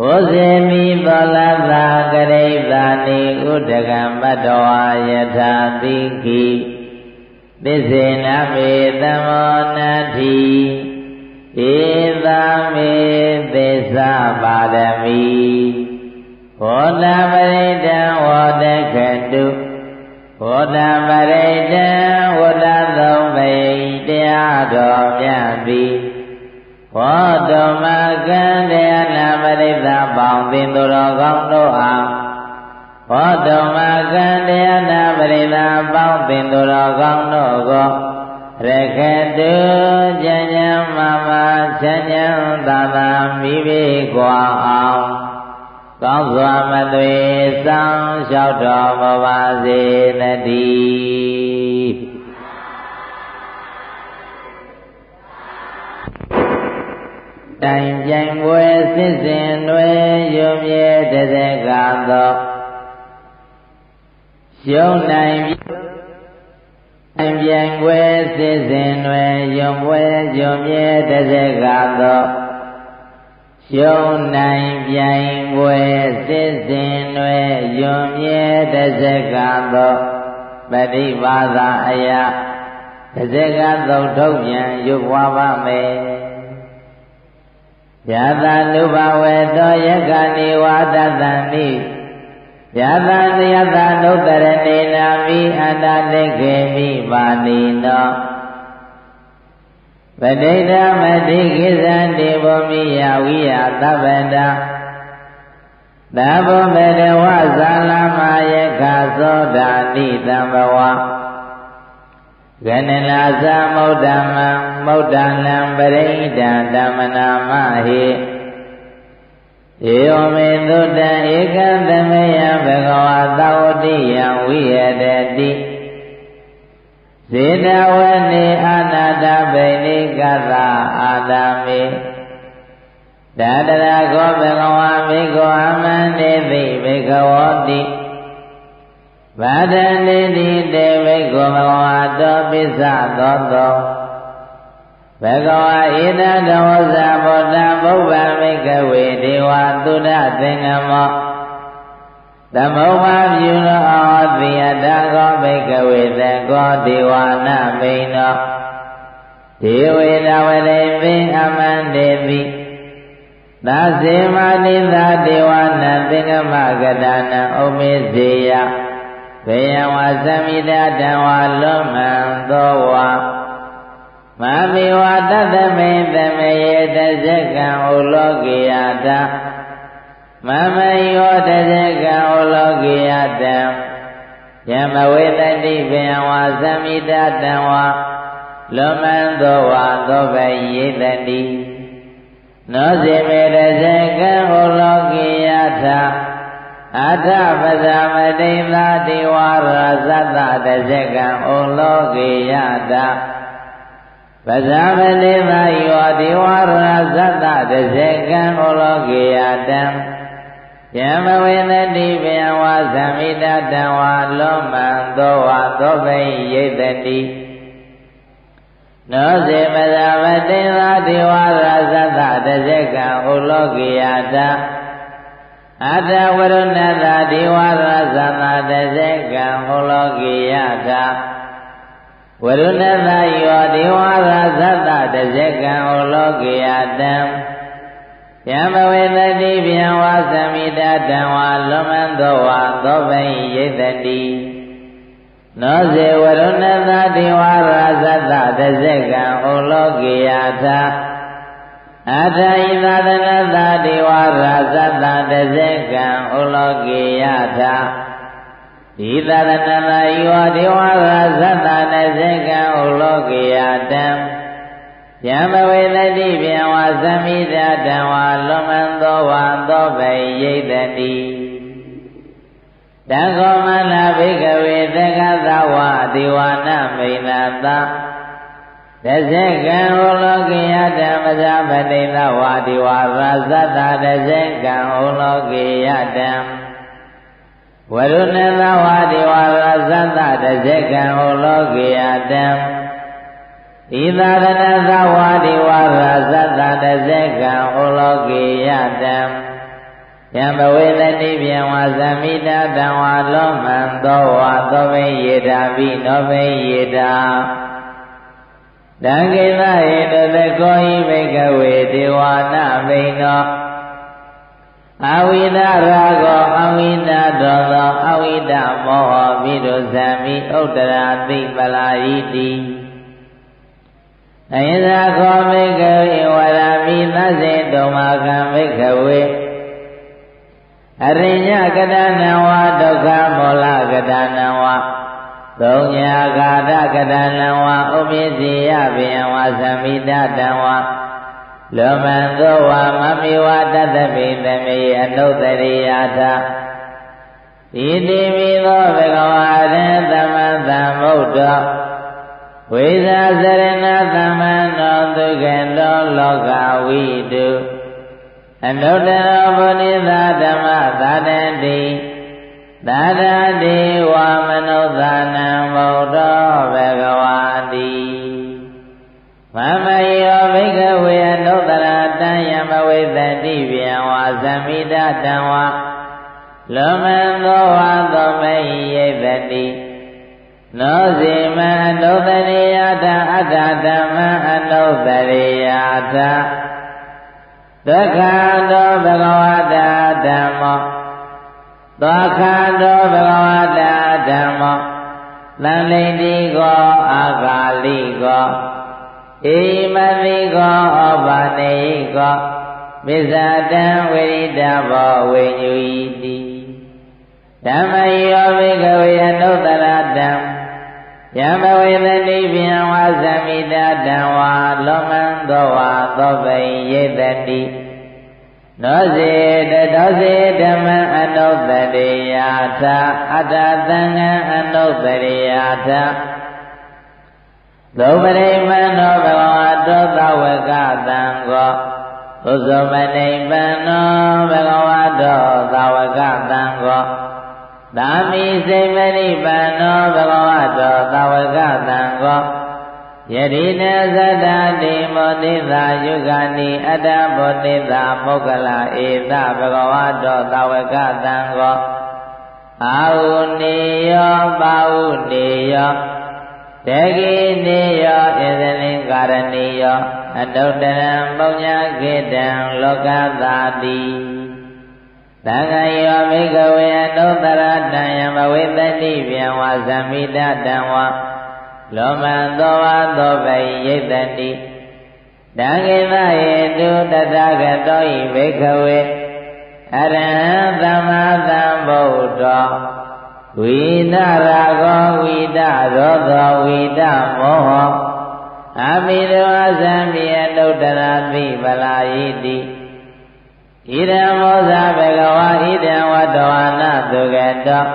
Speaker 1: ဩဇေမိသောလသာကရိသာနိဥဒကံမတ္တဝါယထာတိခိသစ္စေနမေသမောနတ္ထိဧသမေသစ္စာပါရမီဟောတပရိဒံဝောတခတုဟောတပရိဒံဝတ္တသုံးပိတရားတော်မြတ်သည်ဟောတုမကံတရားနာပရိသပေါင်းသင်သူတော်ကောင်းတို့အားဟောတုမကံတရားနာပရိသပေါင်းသင်သူတော်ကောင်းတို့ကိုရခတုဉာဏ်ဉာဏ်မမချမ်းဉာဏ်သာသာမိဘေကွာအောင်ကောင်းစွာမသွေဆောင်လျှောက်တော်မူပါစေတည်းတိုင်ပြိုင်ပွဲစစ်စဉ်တွေယုံမြဲတသက်ကာသောရှုံးနိုင်တိုင်ပြိုင်ပွဲစစ်စဉ်တွေယုံပွဲယုံမြဲတသက်ကာသောရှုံးနိုင်ပြိုင်ပွဲစစ်စဉ်တွေယုံမြဲတသက်ကာသောပฏิပါဒာအယတသက်ကာသုတ်ထုတ်ပြန်ရွတ်ပွားပါမယ်ယသနုဘဝေတောယက္ခဏိဝါဒတံနိယသနုတ္တရဏေနာမိအန္တတိခေမိပါဏိနော ပဋိဒမတိကိသံတေဘောမိယဝိယသဗ္ဗတသဗ္ဗဗေဒဝဇာလမယခသောတာတိတံဘဝဂဏနာသမုဒ္ဓမံမုဒ္ဒလံပရိဒံဓမ္မနာမဟိဧဝမေသုတံဧကံသမေယဘဂဝါသဝတိယံဝိယတတိဇေတဝနေအနာတဗိနိကသအာတာမေတတရာကောဘဂဝါဘေကောအမန္တေသိဘေကဝတိဗာဒန္တိတိတေဘေကောဘဂဝါတောပိစ္ဆသောတောဘဂဝါဧတတဝဇာဗောဓဘုဗ္ဗမိကဝေဒေဝသုဒ္ဓသင်္ကမောသမုပ္ပါပြုလောဩတိယတကောဘိကဝေသကောဒေဝနာမိန်နောဒေဝေတဝရေပိအမန္တေတိသာစေမတိသာဒေဝနာသင်္ကမကတနာဥမေဇေယဘေယဝသမိတတံဝါလောမံသောဝါမမေဝတတမေတမေယေတဇကံဩလောကေယတမမယောတဇကံဩလောကေယတံယမဝေတတိဘေယဝသမိတတံဝါလောမံသောဝါသောဘေယေတတိနောဇေမေတဇကံဩလောကေယထအထပဇာမတိသာတိဝါရသတ္တတဇကံဩလောကေယတပဇာမတိသာယောတိဝါရသတ္တတဇကံဩလောကေယတံယမဝေနတိဘေဝါသမိတတံဝါလောမံသောဝါသောဘိယေတတိနောဇေပဇာမတိသာတိဝါရသတ္တတဇကံဩလောကေယတအတဝရုဏတာဒီဝါရသတ္တတဇကံဩလောကေယတဝရုဏတာယောဒီဝါရသတ္တတဇကံဩလောကေယတံယမဝေတတိဗျံဝါသမိတတံဝါလောမံသောဝါသောဘိယေတတိနောဇေဝရုဏတာဒီဝါရသတ္တတဇကံဩလောကေယထအထာယိသာသနတာဒီဝါရသတ္တတဇကံဩလောကေယထဤသာသနတာယောဒီဝါရသတ္တတဇကံဩလောကေယတံယမဝေတတိဗျံဝါသမိတတံဝါလောမံသောဝါသောဘိယေတတိတံခောမနာဘိကဝေသက္ကသဝဒေဝနာမိဏတာတဇကံဩလောကေယတံပဇာပတိသဝဒေဝရာဇတ္တတဇကံဩလောကေယတံဝရုဏသဝဒေဝရာဇတ္တတဇကံဩလောကေယတံဤသာရဏသဝဒေဝရာဇတ္တတဇကံဩလောကေယတံယံဘဝေတတိဗျံဝါသမိတတံဝါလောမံသောဝါသောဘိယေတာပိနောဘိယေတာတံကိသဟေတုသကောဟိဘိကဝေဒေဝနာမိန်နောအဝိဒရာဂောအဝိဒဒောသောအဝိဒမောဟပိဒုဇံမိဥတ္တရာတိပလာယိတိအယဇာခောဘိကဝေဝရမိသစေတုံမာကံဘိကဝေအရိညကတနဝဒုက္ခမောလကတနဝသုံးညာဂါဒကတနဝဥပိစီယဗေယဝသမိတတံဝလောမံသောဝမမေဝတတပိသမေအနုတရိယာထဤတိမိသောဘဂဝါရေသမံသမုဒ္ဒောဝိဇာစရဏသမံနောသူကေတောလောကဝိတုအနုတ္တရောဗုနိသဓမ္မသာတံတိသာတံတိဝါမနုဿာနံဗုဒ္ဓောဘဂဝါတိမမယောဘိကဝေအနုတ္တရာတံယမဝေတတိဗျံဝါသမိတတံဝါလောမံသောဝါသောမေယေတတိနောဇေမံအနုတရိယတအတ္တဓမ္မအနုတရိယတဒုက္ခတောဘဂဝတာဓမ္မောဒုက္ခတောဘဂဝတာဓမ္မောသံလိတိကောအာဂါလိကော ဧမတိကောဩဘာနေကောပိဇာတံဝိရိတဘောဝိညူဤတိဓမ္မယောဘိကဝေအနုတ္တရတံယံဘဝေသတိပင်ဝါသမိတာတံဝါလောမံသောဝါသောပိယေတတိနောစေတတောစေဓမ္မအနုတ္တရိယာထအတ္တသံဃံအနုတ္တရိယာထသုပရိမနောဘဂဝတောသဝကသံဃောသုဇမနိဗ္ဗာနောဘဂဝတောသဝကသံဃောသာမိစိမနိဗ္ဗာနောဘဂဝတောသဝကသံဃောယတိနသတ္တတိမောတိသာယုဂာနိအတ္တဘောတိသာမောကလဧတဘဂဝတောသဝကသံဃောအာဟုနေယောပါဟုနေယောတေကိနေယောဣသလင်္ကာရဏီယောအတုတ္တရံပုညခေတံလောကသာတိသံဃာယောမိကဝေအနုတ္တရတံယမဝေတတိပြန်ဝါသမိတတံဝါလောမံသောဝါသောပိယိတတိတံခေသယေတုတတဂတောဤဘိကဝေအရဟံသမ္မာသမ္ဗုဒ္ဓောဝိဒရာဂောဝိဒရောသောဝိဒမောဟအမိတောအသံပိအနုတ္တရာတိဗလာယိတိဣဒံမောဇဘဂဝါဣဒံဝတ္တဝနာသုဂတော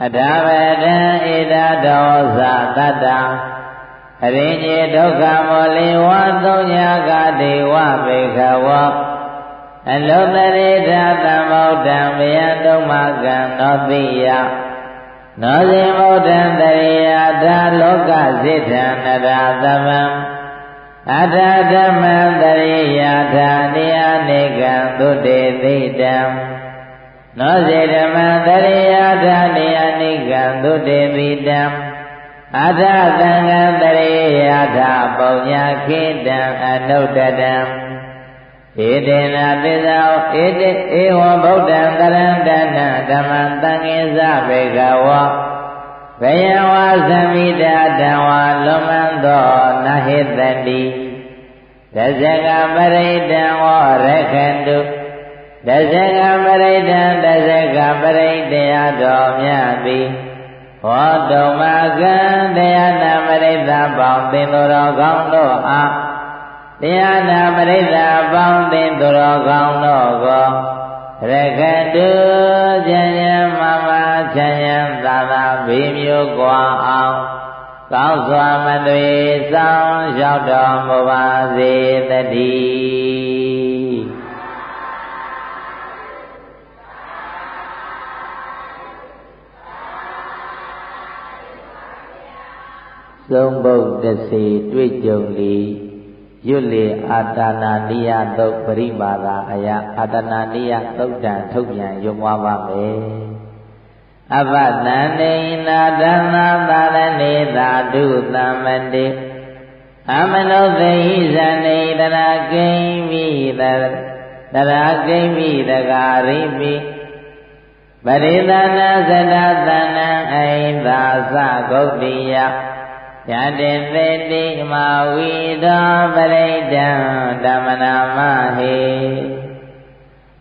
Speaker 1: အထာဝတံဣဒဒောဇသတ္တအရိညေဒုက္ခမောလေဝသုံးညာကဒေဝဘေခဝောအလောတရေသာသမ္ဗုဒ္ဓံမယံတုမကံနောတိယနောဇိမုဒ္ဓံတရေယသာလောကစိထံနရသဗံအထာဓမ္မံတရေယသာနိယနေကံသုတေသိတံနောဇေဓမ္မံတရေယသာနိယနေကံသုတေသိတံအထာသံဃံတရေယသာပုညခေတံအနုတ္တတံဧတေနသစ္စာဧတေဧဝံဗုဒ္ဓံကရန္တနာဓမ္မံသံဃေသဘေကဝောဘယံဝါသမိတာတံဝါလောမံသောနဟိတတိဒဇကပရိတံဝောရခတုဒဇကပရိတံဒဇကပရိတယတော်မြတ်သည်ဟောတုံမကံတရားနာပရိသပေါင်းသင်တို့တော်ကောင်းတို့အားတရားနာပရိသတ်ပေါင်းသင်သူတော်ကောင်းတို့ကိုရခတုဉာဏ်ဉာဏ်မမချမ်းရန်သာသာဘေးမျိုးกว่าအောင်ကောင်းစွာမသွေဆောင်ရောက်တော်မူပါစေတည်းသုံးဘုတ်တစေတွေ့ကြုံလေရွတ်လေအာတနာနိယသုတ်ပရိမာသာအယအာတနာနိယသုတ်တံထုတ်ပြန်ရွတ်မွားပါမယ်အပတန္တိနာဓမ္မသာရဏေသာတုသမ္မတိအမနုသေဟိဇဏိတရာကိမိတရာကိမိတကာရိမိပရိသနာသတ္တသနံအိသာသဂုတ်တိယယတေသေတိမဝိတောပရိဒံဓမ္မနာမဟေ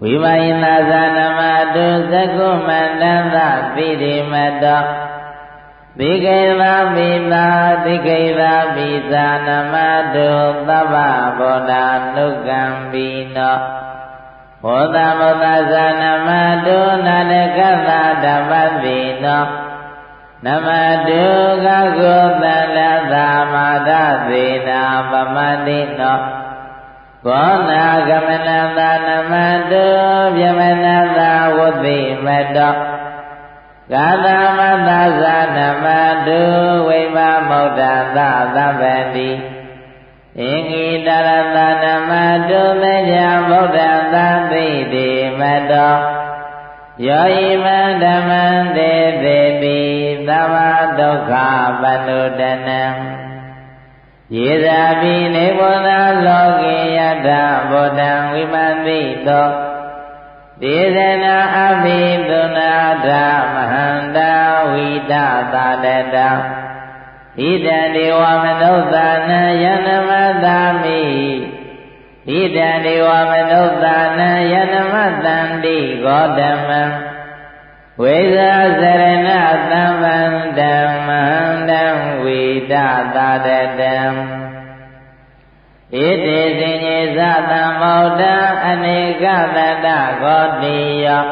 Speaker 1: ဝိမယနာသနမတုသကုမန္တံသပိရိမတောသိကေသာမိသာသိကေသာမိသာနမတုသဗ္ဗဗောဓာနုကံပိနောဘောဓမောသဇာနမတုနာနကသဓမ္မပိနောနမတုကကုသလသာမာဒသေနာပမတိနောဘောနာကမနသာနမတုပြမနသာဝတိမတောကာသမသဇာနမတုဝိမမௌဒ္ဒသသဗ္ဗတိအင်္ဂိတရသနမတုမေဇာဗုဒ္ဓသသိတိမတောယောဣမံဓမ္မံတေသေတိသဗ္ဗဒုက္ခပနုတနံယေဇာပိနေဘောဓလောကေယတဗုဒ္ဓံဝိမန္တိတောဒေသနာအဘိသုနာဓမဟန္တာဝိဒသာတတံ ဣဒံဒေဝမနုဿာနံယန္နမတံမိဣဒံဒေဝမနုဿာနံယန္နမတံတိဂေါတမံဝိဇာစရဏသံဗန္ဓမ္မံတံဝိဒသာတတံဣတိစဉ္ညေသတံမောတံအနေကတတဂေါတိယော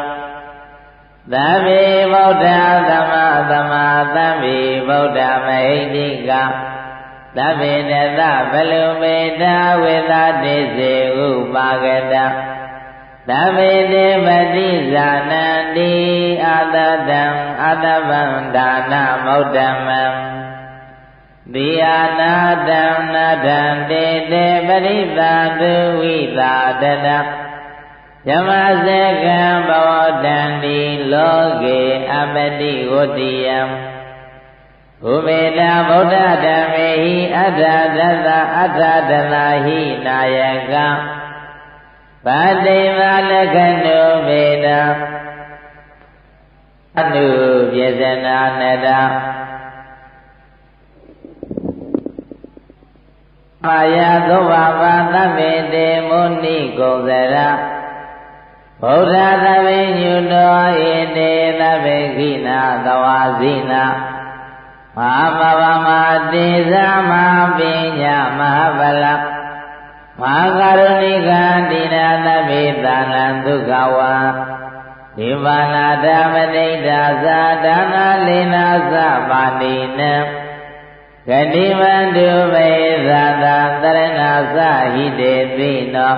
Speaker 1: သဗ္ဗေဗုဒ္ဓသမသမာသဗ္ဗေဗုဒ္ဓမဟိတိကသဗ္ဗေတသဘလုမေတဝေသတိစေဥပါကတသဗ္ဗေတေပတိဇာနန္တိအာတတံအာတဗံဒါနမௌဒ္ဓမံသီယာနာတံနာတံတေတေပရိသာတုဝိသာတတယမစေကံဘဝတန္တိလောကေအပတိဝတ္တိယံဥပေတဗုဒ္ဓဓမ္မေဟိအတ္ထတသအတ္ထတလာဟိနာယကဗတိမလက္ခဏုပေတအနုပြေဇနာနတမာယာသောဘာဝသဗ္ဗေတေမုနိကုံစရဗုဒ္ဓသဗ္ဗညုတောဣတေသဗ္ဗေခိနာသဝါဇိနာမဟာပဝမတေဇာမဟာပိညာမဟာဗလမဟာကရုဏိကတိနာသဗ္ဗေသာလံဒုက္ခဝါဒီပါဏာဓမ္မနိဒာဇာဒါနာလေနာသပါတိနံဂတိမန္တုမေသတာတရဏသဟိတေတိနော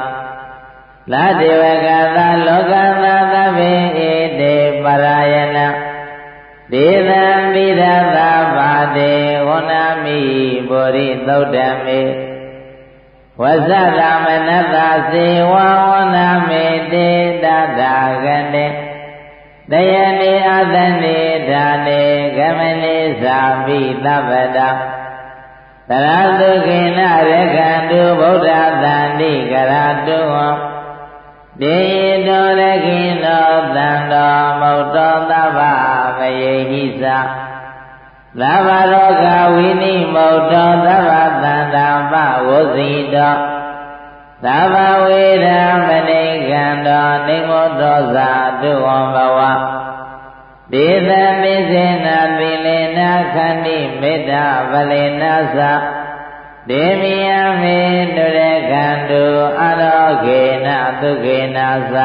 Speaker 1: လတေဝကသလောကသသဗ္ဗေဣတေပရာယနာဒေသံမိဒသဘာတေဝနာမိပုရိသုဒ္ဓမေဝဇ္ဇသမနတစေဝဝနာမေတေတတာကတေတယနေအသနေဓာနေဂမနေသာပိသဗ္ဗတာသရသုခိနရခန္တုဗုဒ္ဓသန္တိကရတုဝံဒေတောရခိနောသံတော်မௌတောသဗ္ဗမယေဟိသသဗ္ဗရောဂဝိနိမௌတောသဗ္ဗသန္တာပဝုဇိတောသဗ္ဗဝေဒံမနိကံတောနိမောတောဇာတုဝံဘဝဒေသမိစေနာပိလေနာခန္တိမေတ္တာဗလေနာသဒေမိယမေနုရကန္တုအရောဂေနသုခေနာသ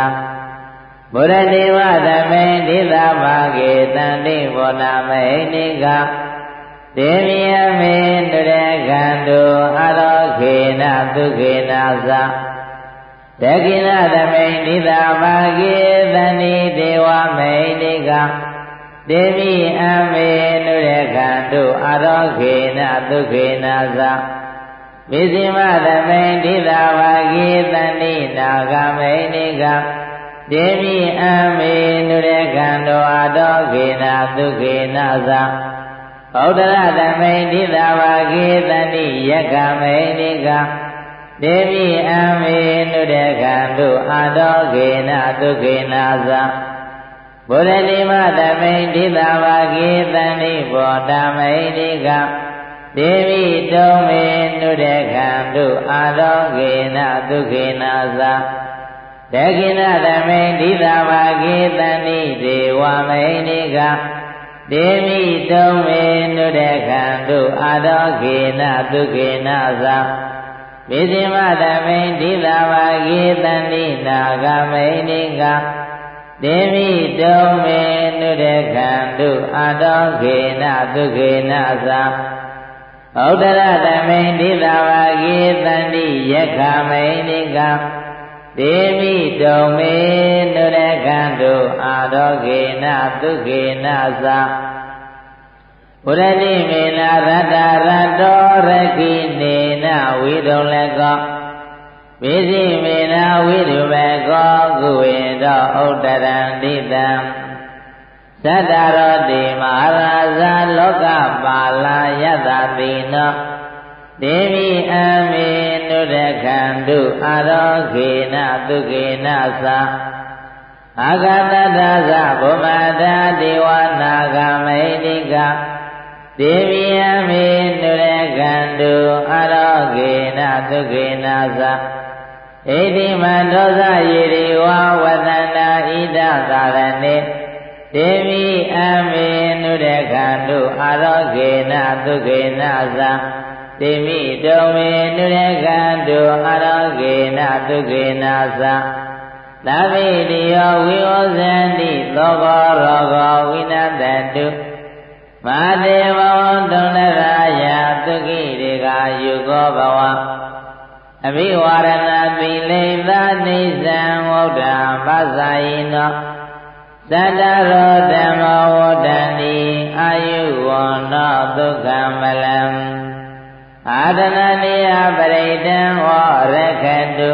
Speaker 1: ဗုရတိဝဓမေဒိသဘာဂေတန္တိဘောနာမေဟိနိကဒေမိယမေနုရကန္တုအရောဂေနသုခေနာသဒကိနသမေဒိသဘာဂေတန္တိဒေဝမေဟိနိကဒေမိအမေနုရကန္တုအရောဂေနသုခေနာသမေဇိမသမေဒိသဘာဂေတန္တိနာဂမေဟိနိကဒေမိအမေနုရကန္တောအတောခေနာသုခေနာသဗုဒ္ဓရသမေဒိသဘာဂေတန္တိယက္ခမေဟိနိကဒေမိအမေနုရကန္တောအတောခေနာသုခေနာသဗုဒ္ဓတိမသမေဒိသဘာဂေတန္တိဘောဓမေဟိနိကဒေဝိတုံမေနုရကန္တုအာရောဂေနသုခေနာသဒခိနသမေဒိသဘာဂေတန္တိဒေဝမေဟိနိကဒေဝိတုံမေနုရကန္တုအာရောဂေနသုခေနာသမေဇိမသမေဒိသဘာဂေတန္တိနာဂမေဟိနိကဒေဝိတုံမေနုရကန္တုအာရောဂေနသုခေနာသဩဒရသမေဒိသဘာဂေတန္တိယက္ခမေဟိနိကဒေမိတုံမေနုရကန္တုအာရောဂေနသုခေနာသဘုရတိမေနာရတ္တရတ္တောရခိနေနဝိဒုံလကောမေဇိမေနာဝိဒုဘေကောကုဝေတောဥတ္တရံတိတံသတ္တရောတိမဟာရာဇာလောကပါလာယတတိနောဒေဝိအမေနုရကန္တုအာရောဂေနသုခေနာသအာဂတတသဗုမတာဒေဝနာဂမေဟိနိက ဒေဝီယမေနုရကံတုအရောဂေနသုခေနာသဣတိမဒောဇယေရိဝဝသန္တာဣဒသာရဏေဒေဝီအမေနုရကံတုအရောဂေနသုခေနာသဒေမိတောမေနုရကံတုအရောဂေနသုခေနာသသဗ္ဗိတိယောဝိဝဇန္တိသောကောရောဂောဝိနတတုမာတေဘဝံတုံနရာယသုခိရေကယုကောဘဝအဘိဝါရဏပိလိသနိစ္စံဝုဒ္ဓပသယိနောသတ္တရောဓမ္မဝဋ္ဌန္တိအာယုဝနောဒုက္ခမလံအာဒနာနိယပရိဒံဝရခတု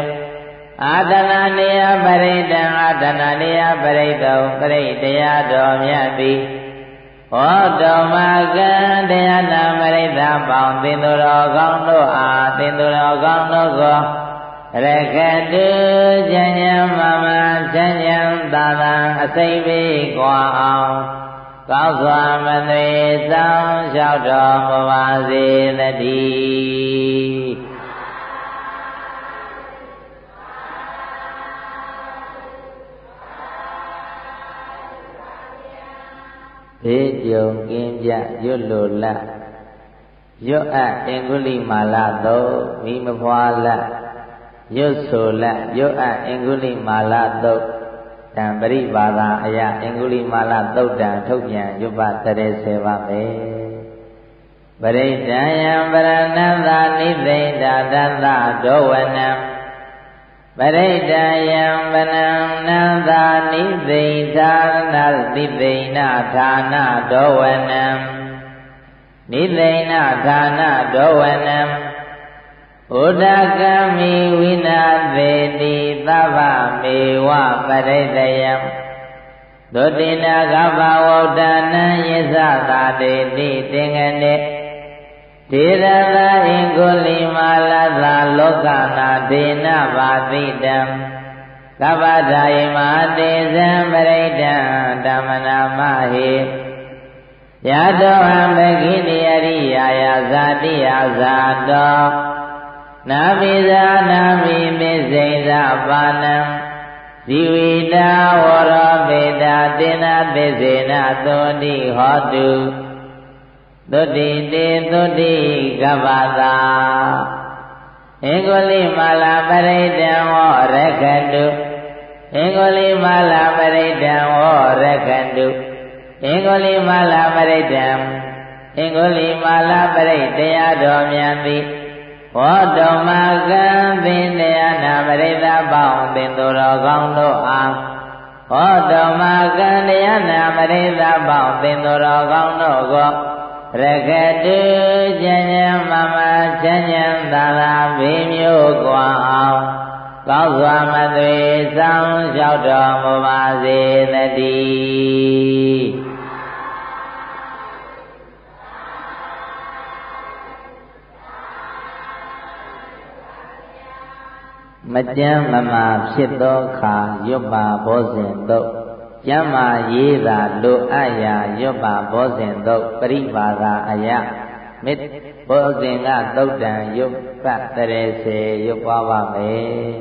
Speaker 1: အာဒနာနိယပရိဒံအာဒနာနိယပရိတောပရိတရားတော်မြတ်သည်ဟောတော်မကံတရားနာမရိသပေါင်းသင်္သူတော်ကောင်းတို့အားသင်္သူတော်ကောင်းတို့ကိုရခတုဉာဏ်ဉာဏ်မမဉာဏ်ဉာဏ်သာသာအစိမ့်ပေကွာအောင်ကောင်းစွာမသွေဆောင်လျှောက်တော်မူပါစေတည်းဘေးကြုံကင်းကြရွတ်လိုလတ်ရွတ်အပ်အင်္ဂုလိမာလသို့မိမဖွာလတ်ရွတ်ဆိုလတ်ရွတ်အပ်အင်္ဂုလိမာလသို့တံပရိပါဒအယအင်္ဂုလိမာလသုတ်တံထုတ်ပြန်ရွတ်ပတ်တရေစေပါမယ်ပရိဒံယံပရဏန္တာနိသိန္ဒတတ္တဒောဝနံပရိဒံယံပနံနန္တာနိသိန္ဒာနတိသိဏဌာနဒောဝနံနိသိဏဌာနဒောဝနံဥဒကမိဝိနာသေတိသဗ္ဗမေဝပရိဒယံဒုတိနာကဗဝုဒ္ဒနံယစ္စသာတေတိတင်္ဂနေဒေရသအင်္ဂုလိမာလသလောကနာဒေနဘာတိတံကပ္ပဒါယမတေဇံပရိဒံဓမ္မနာမဟိယတောဟံဘဂိနိယရိယာယဇာတိယဇာတောနာမိဇာနာမိမေဇိဇာပါဏံဇီဝိတာဝရောပေတာတေနသေဇေနသောတိဟောတုသုတိတေသုတိကပ္ပတာအင်္ဂုလိမာလပရိဒံဝရခတုအင်္ဂုလိမာလပရိဒံဝရခတုအင်္ဂုလိမာလပရိဒံအင်္ဂုလိမာလပရိတရားတော်မြတ်သည်ဟောတော်မကံသင်တရားနာပရိသပေါင်းသင်သူတော်ကောင်းတို့အားဟောတော်မကံတရားနာပရိသပေါင်းသင်သူတော်ကောင်းတို့ကိုရခတုဉာဏ်ဉာဏ်မမဉာဏ်ဉာဏ်သာသာဘေးမျိုးကွာအောင်ကောင်းစွာမသွေဆောင်လျှောက်တော်မူပါစေတည်းမကြမ်းမမာဖြစ်သောအခါရွတ်ပါဘောဇဉ်သို့ကျမ်းမာရေးသာလိုအပ်ရာရွတ်ပါဘောဇဉ်သို့ပရိပါဒအယမေဘောဇဉ်ကသုတ်တံရွတ်ပတ်တရေစေရွတ်ပွားပါမယ်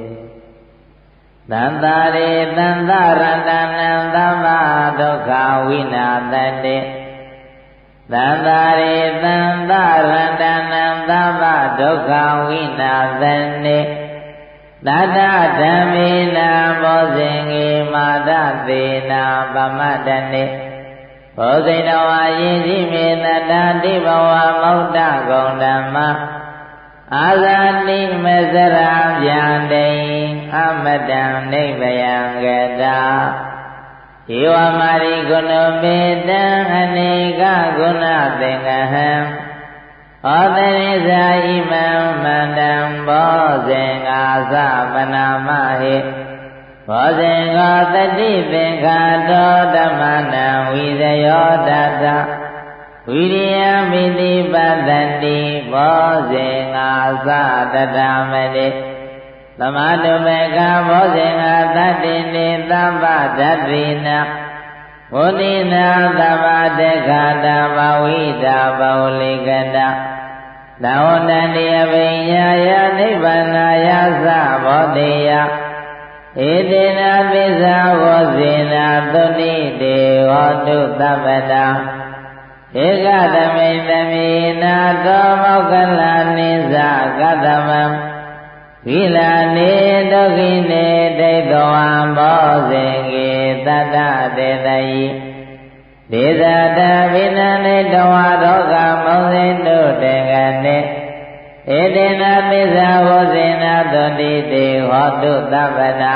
Speaker 1: သံသာရေသံသာရတနံသမ္မာဒုက္ခဝိနာသတေသံသာရေသံသာရတနံသမ္မာဒုက္ခဝိနာသတေသတ္တဓမ္မေနာဘောဇင်္ဂေမာဒသေနာပမတ္တနေဘောဇိတဝါယင်ရှိမေတ္တတိဘဝမௌတ္တဂုံဓမ္မအာဇာတိမစရာဗျံတိအမတံနိဗ္ဗယံကတာဧဝမာရိဂုဏပေတံအနေကဂုဏသင်္ကဟံဩသရိဇာဣမံမန္တံဘောဇင်္ဂာသပနာမဟိဘောဇင်္ဂာတတိသင်္ခါတောဓမ္မနံဝိဇယောတတဝိရိယမိတိပတ္တိဘောဇင်္ဂာသတတမတိသမာတုမေကဘောဇင်္ဂာတတိနေသမ္ပဒတ္တိနာဝ ဝုနိနာသဗ္ဗတေခာတဘဝိတာဘောလိကတသဝတ္တတိအဘိညာယနိဗ္ဗာနာယသဘောတေယဧတေနပိဇာဝောဇေနာသုနိတေဟောတုသဗ္ဗတာဧကသမိတမိနာသောမောက္ခလာနိသကတမံဝိလာနေဒုက္ခိနေဒိဋ္ဌဝံဘောဇေကေတတ္တတေတယိဒေဇတဝိနနေတဝါရောဂမုံစိတုတေကနေဧတေနပိဇာဝဇေနာသုတိတေဟောတုသဗ္ဗတာ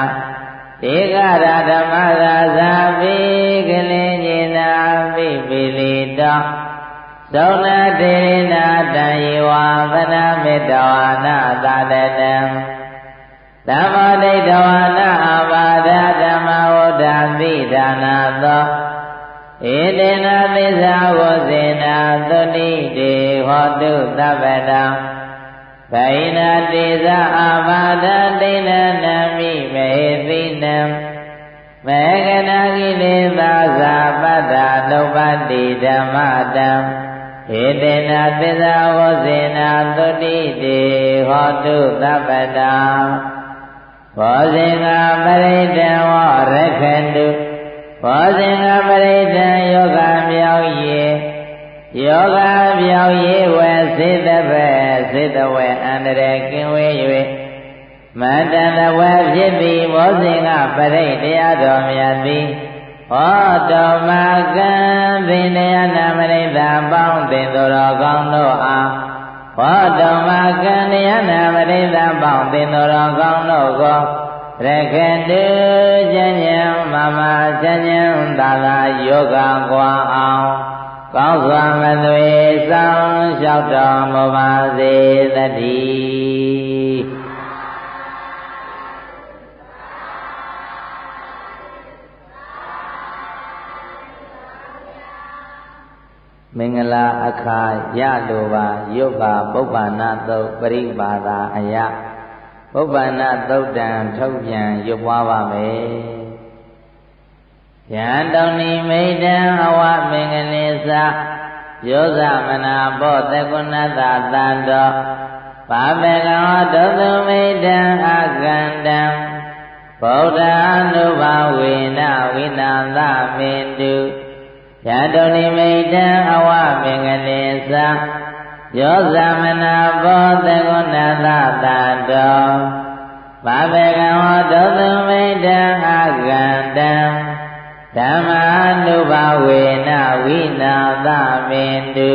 Speaker 1: ဧကရဓမ္မရာဇာပိကလေညေနာပိပိလိတောသောနာတေနာတံယေဝဗနာမေတ္တဝါနာသာတတံသမ္မာဒိဋ္ဌဝါနာအဘာဒဓမ္မဝဒ္ဓတိဒါနာသောဧတေနပိဇာဝဇေနာသုတိတေဟောတုသဗ္ဗတံဗိနာတိဇအာဘာဒတိနနမိမေသိနံမေကနာကိလေသာဇာပတ္တလုပ္ပတိဓမ္မတံဧတေနပိဇာဝဇေနာသုတိတေဟောတုသဗ္ဗတံဘောဇင်္ဂပရိတံဝရခန္တုဘောဇင်္ဂပရိတံယောဂမြောက်ရေယောဂမြောက်ရေဝေစေတပည့်စေတဝေအန္တရေကင်းဝေ၍မန္တတဝေဖြစ်သည်ဘောဇင်္ဂပရိတရားတော်မြတ်သည်ဟောတောမကံသင်တရားနာမရိတာပေါင်းသင်တို့တော်ကောင်းတို့အားဟောတောမကံတရားနာမရိတာပေါင်းသင်တို့တော်ကောင်းတို့ကိုရခတုဉ္ဉ္မမဉ္ဉ္သာသာယောဂကွာအောင်ကောင်းစွာမသွေဆောင်လျှောက်တော်မူပါစေတည်းမင်္ဂလာအခါရလိုပါယုတ်ပါပုပ္ပန္နသုတ်ပရိပါဒာအယပုပ္ပန္နသုတ်တံထုတ်ပြန်ရွတ်ပွားပါမယ်ယံတောဏိမိတံအဝမင်္ဂလိသယောဇမနာဘောသကုဏတသံတောပါပေကံဒုသုမိတံအကန္တံဗုဒ္ဓ ानु ဘာဝေနဝိနန္တမေတုယံတောဏိမိတံအဝမင်္ဂလိသယောဇမနာဘောသကုဏတသံတောပါပေကံဒုသုမိတံအကန္တံဓမ္မာနုဘာဝေနဝိနာသမေတု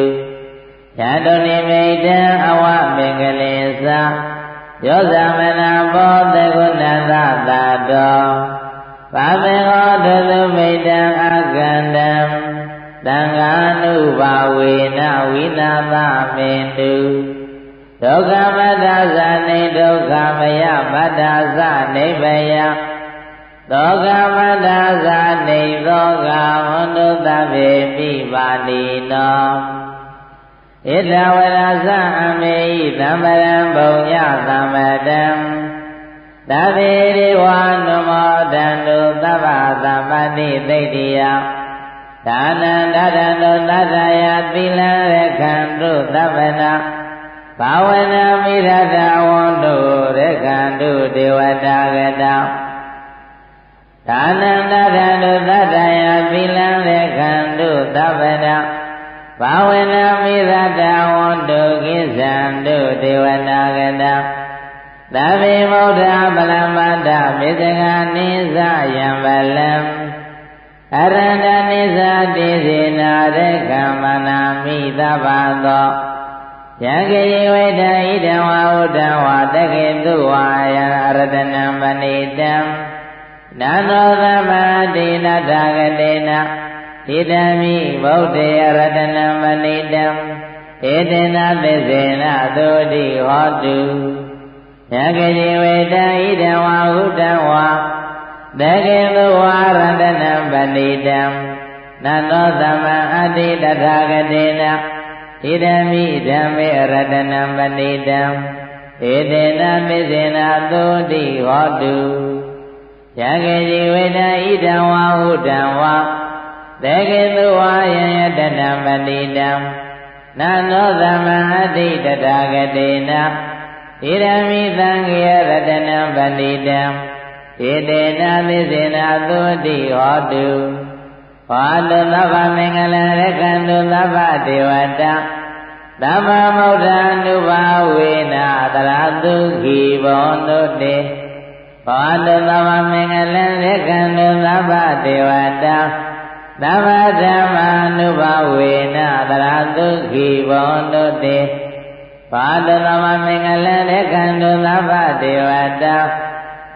Speaker 1: ယတောနိမိတံအဝမင်္ဂလိသယောဇမနာဘောသကုဏသသတောပါပေကောဒုသုမိတံအကန္တံသံဃာနုဘာဝေနဝိနာသမေတုဒုက္ခမတ္တဇာနိဒုက္ခမယမတ္တဇာနိဗ္ဗယသောကမတ္တဇာနေသောကဝန္တုသဗ္ဗေပိပါဏိနောဣဒဝရဇအမေဟိသမ္ပရံဘုံညသမ္ပတံသဗ္ဗေရိဝါနုမောဒန္တုသဗ္ဗသမ္ပတိသိတ္တိယဒါနံဒဒန္တုသတ္တယသီလံရခန္တုသဗ္ဗနာဘာဝနာမိရတဝန္တုရခန္တုဒေဝတာဂတံဒါနံဒဒန္တုသတ္တယသီလံရခန္တုသဗ္ဗနာဘာဝနာမိရတဝန္တုကိစ္ဆန္တုဒေဝတာဂတံသဗ္ဗေဗုဒ္ဓဗလမတ္တမေတ္တကနိသယံဗလံအရန္တနိသတိစေနာရကမ္မနာမိသဗ္ဗသောယံကေဝေဒဣဒံဝါဥဒံဝါတကေတုဝါယံအရတနံမဏိတံနာနောသမတိနတဂတေနဣဒံမိဗုဒ္ဓေရတနံမဏိတံဧတေနသစ္စေနသုတိဟောတုယံကေဝေဒဣဒံဝါဥဒံဝါတကေတုဝါရတနံမဏိတံနာနောသမအတိတထာဂတေနဣဒံမိဓမ္မေရတနံမဏိတံဧတေနသစ္စေနသုတိဟောတုယံကေဝေဒဣဒံဝါဥဒံဝါတ သေကေသူဝါယယတနံပတိတံနာနောသမံအတိတထာဂတေနဣရမိသံဃေရတနံပတိတံဣတေနသိစေနာသုတိဟောတုဟောတုသဗ္ဗမင်္ဂလရက္ခန္တုသဗ္ဗဒေဝတာသမ္မာမௌဒ ानु ဘာဝေနာတရာတုခိဘောနုတေဘောတသမ္မာမင်္ဂလံရက္ခန္တုသဗ္ဗဒေဝတာသမ္မာဓမ္မာနုဘာဝေနာတရာတုခိဘောနုတေဘောတသမ္မာမင်္ဂလံရက္ခန္တုသဗ္ဗဒေဝတာ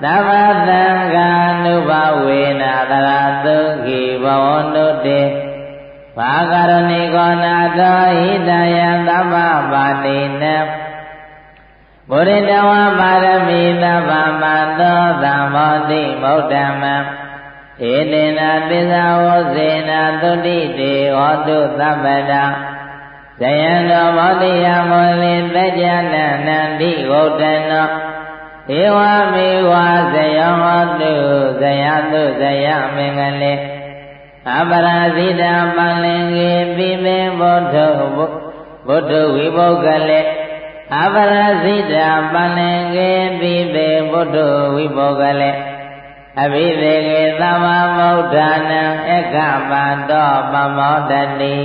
Speaker 1: သမ္မာသံဃာနုဘာဝေနာတရာတုခိဘောနုတေဘာဂရဏိကောနာတောဟိတယံသမ္မာပါတိနံဘုရိတဝါပါရမီသဗ္ဗမတောသမ္မောတိမௌဓမ္မံဧတေနပိဇာဝောဇေနသုတိတေဟောတုသဗ္ဗတာဇယံတော်မောတိယမောလိတကြနနန္တိဝုဒ္ဓနောဧဝမေဝဇယောဟောတုဇယတုဇယမင်္ဂလေအပရာဇိတာပန္လင်္ကေပိမေဘုဒ္ဓဝိပုဂ္ဂလေအပရာဇိတာပန္လင်္ကေပိမေဘုဒ္ဓဝိပုဂ္ဂလေအဘိသေကေသမ္မာမௌဒ ानံအခပံတောပမောတတိ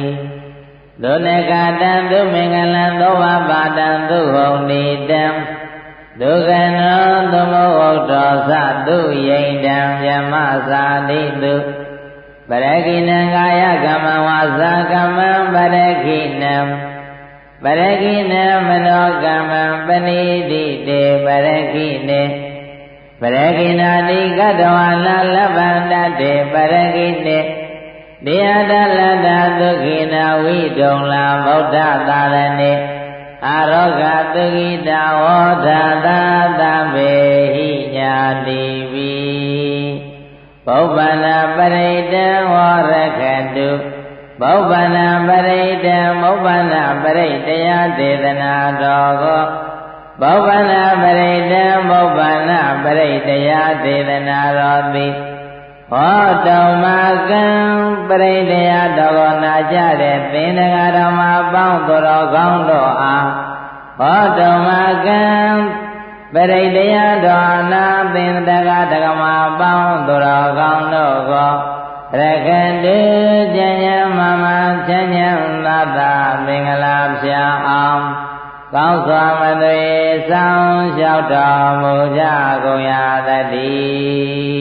Speaker 1: ဒုနကတံဒုမင်္ဂလံသောဝပါတံဒုဟောနိတံဒုက္ခနောသမုဝတ္တောသတုယိန္တံယမသာတိတုပရခိဏံကာယကမ္မဝါစာကမ္မံပရခိဏံပရခိဏံမနောကမ္မံပဏိတိတေပရခိဏေပရခိဏာတိကတဝါလလဗ္ဗန္တတေပရခိဏေတေယတလတ္တသုခိနာဝိဒုံလာဗုဒ္ဓသာရဏေအာရောဂသုခိတဝောဓာသာသဗေဟိညာတိဝိပုဗ္ဗနာပရိတံဝရခတုပုဗ္ဗနာပရိတံပုဗ္ဗနာပရိတယဒေသနာတော်ကိုပုဗ္ဗနာပရိတံပုဗ္ဗနာပရိတယဒေသနာတော်သည်ဟောတုံမကံပရိတယတော်ကိုနာကြတဲ့သင်္ဃာဓမ္မပေါင်းသူတော်ကောင်းတို့အားဟောတုံမကံပရိတယတော်နာသင်္ဃာဓမ္မပေါင်းသူတော်ကောင်းတို့ကိုရခတုကျဉ်းမမချမ်းချမ်းသာသာမင်္ဂလာဖြာအောင်ကောင်းစွာမသွေဆောင်လျှောက်တော်မူကြကုန်ရသတည်း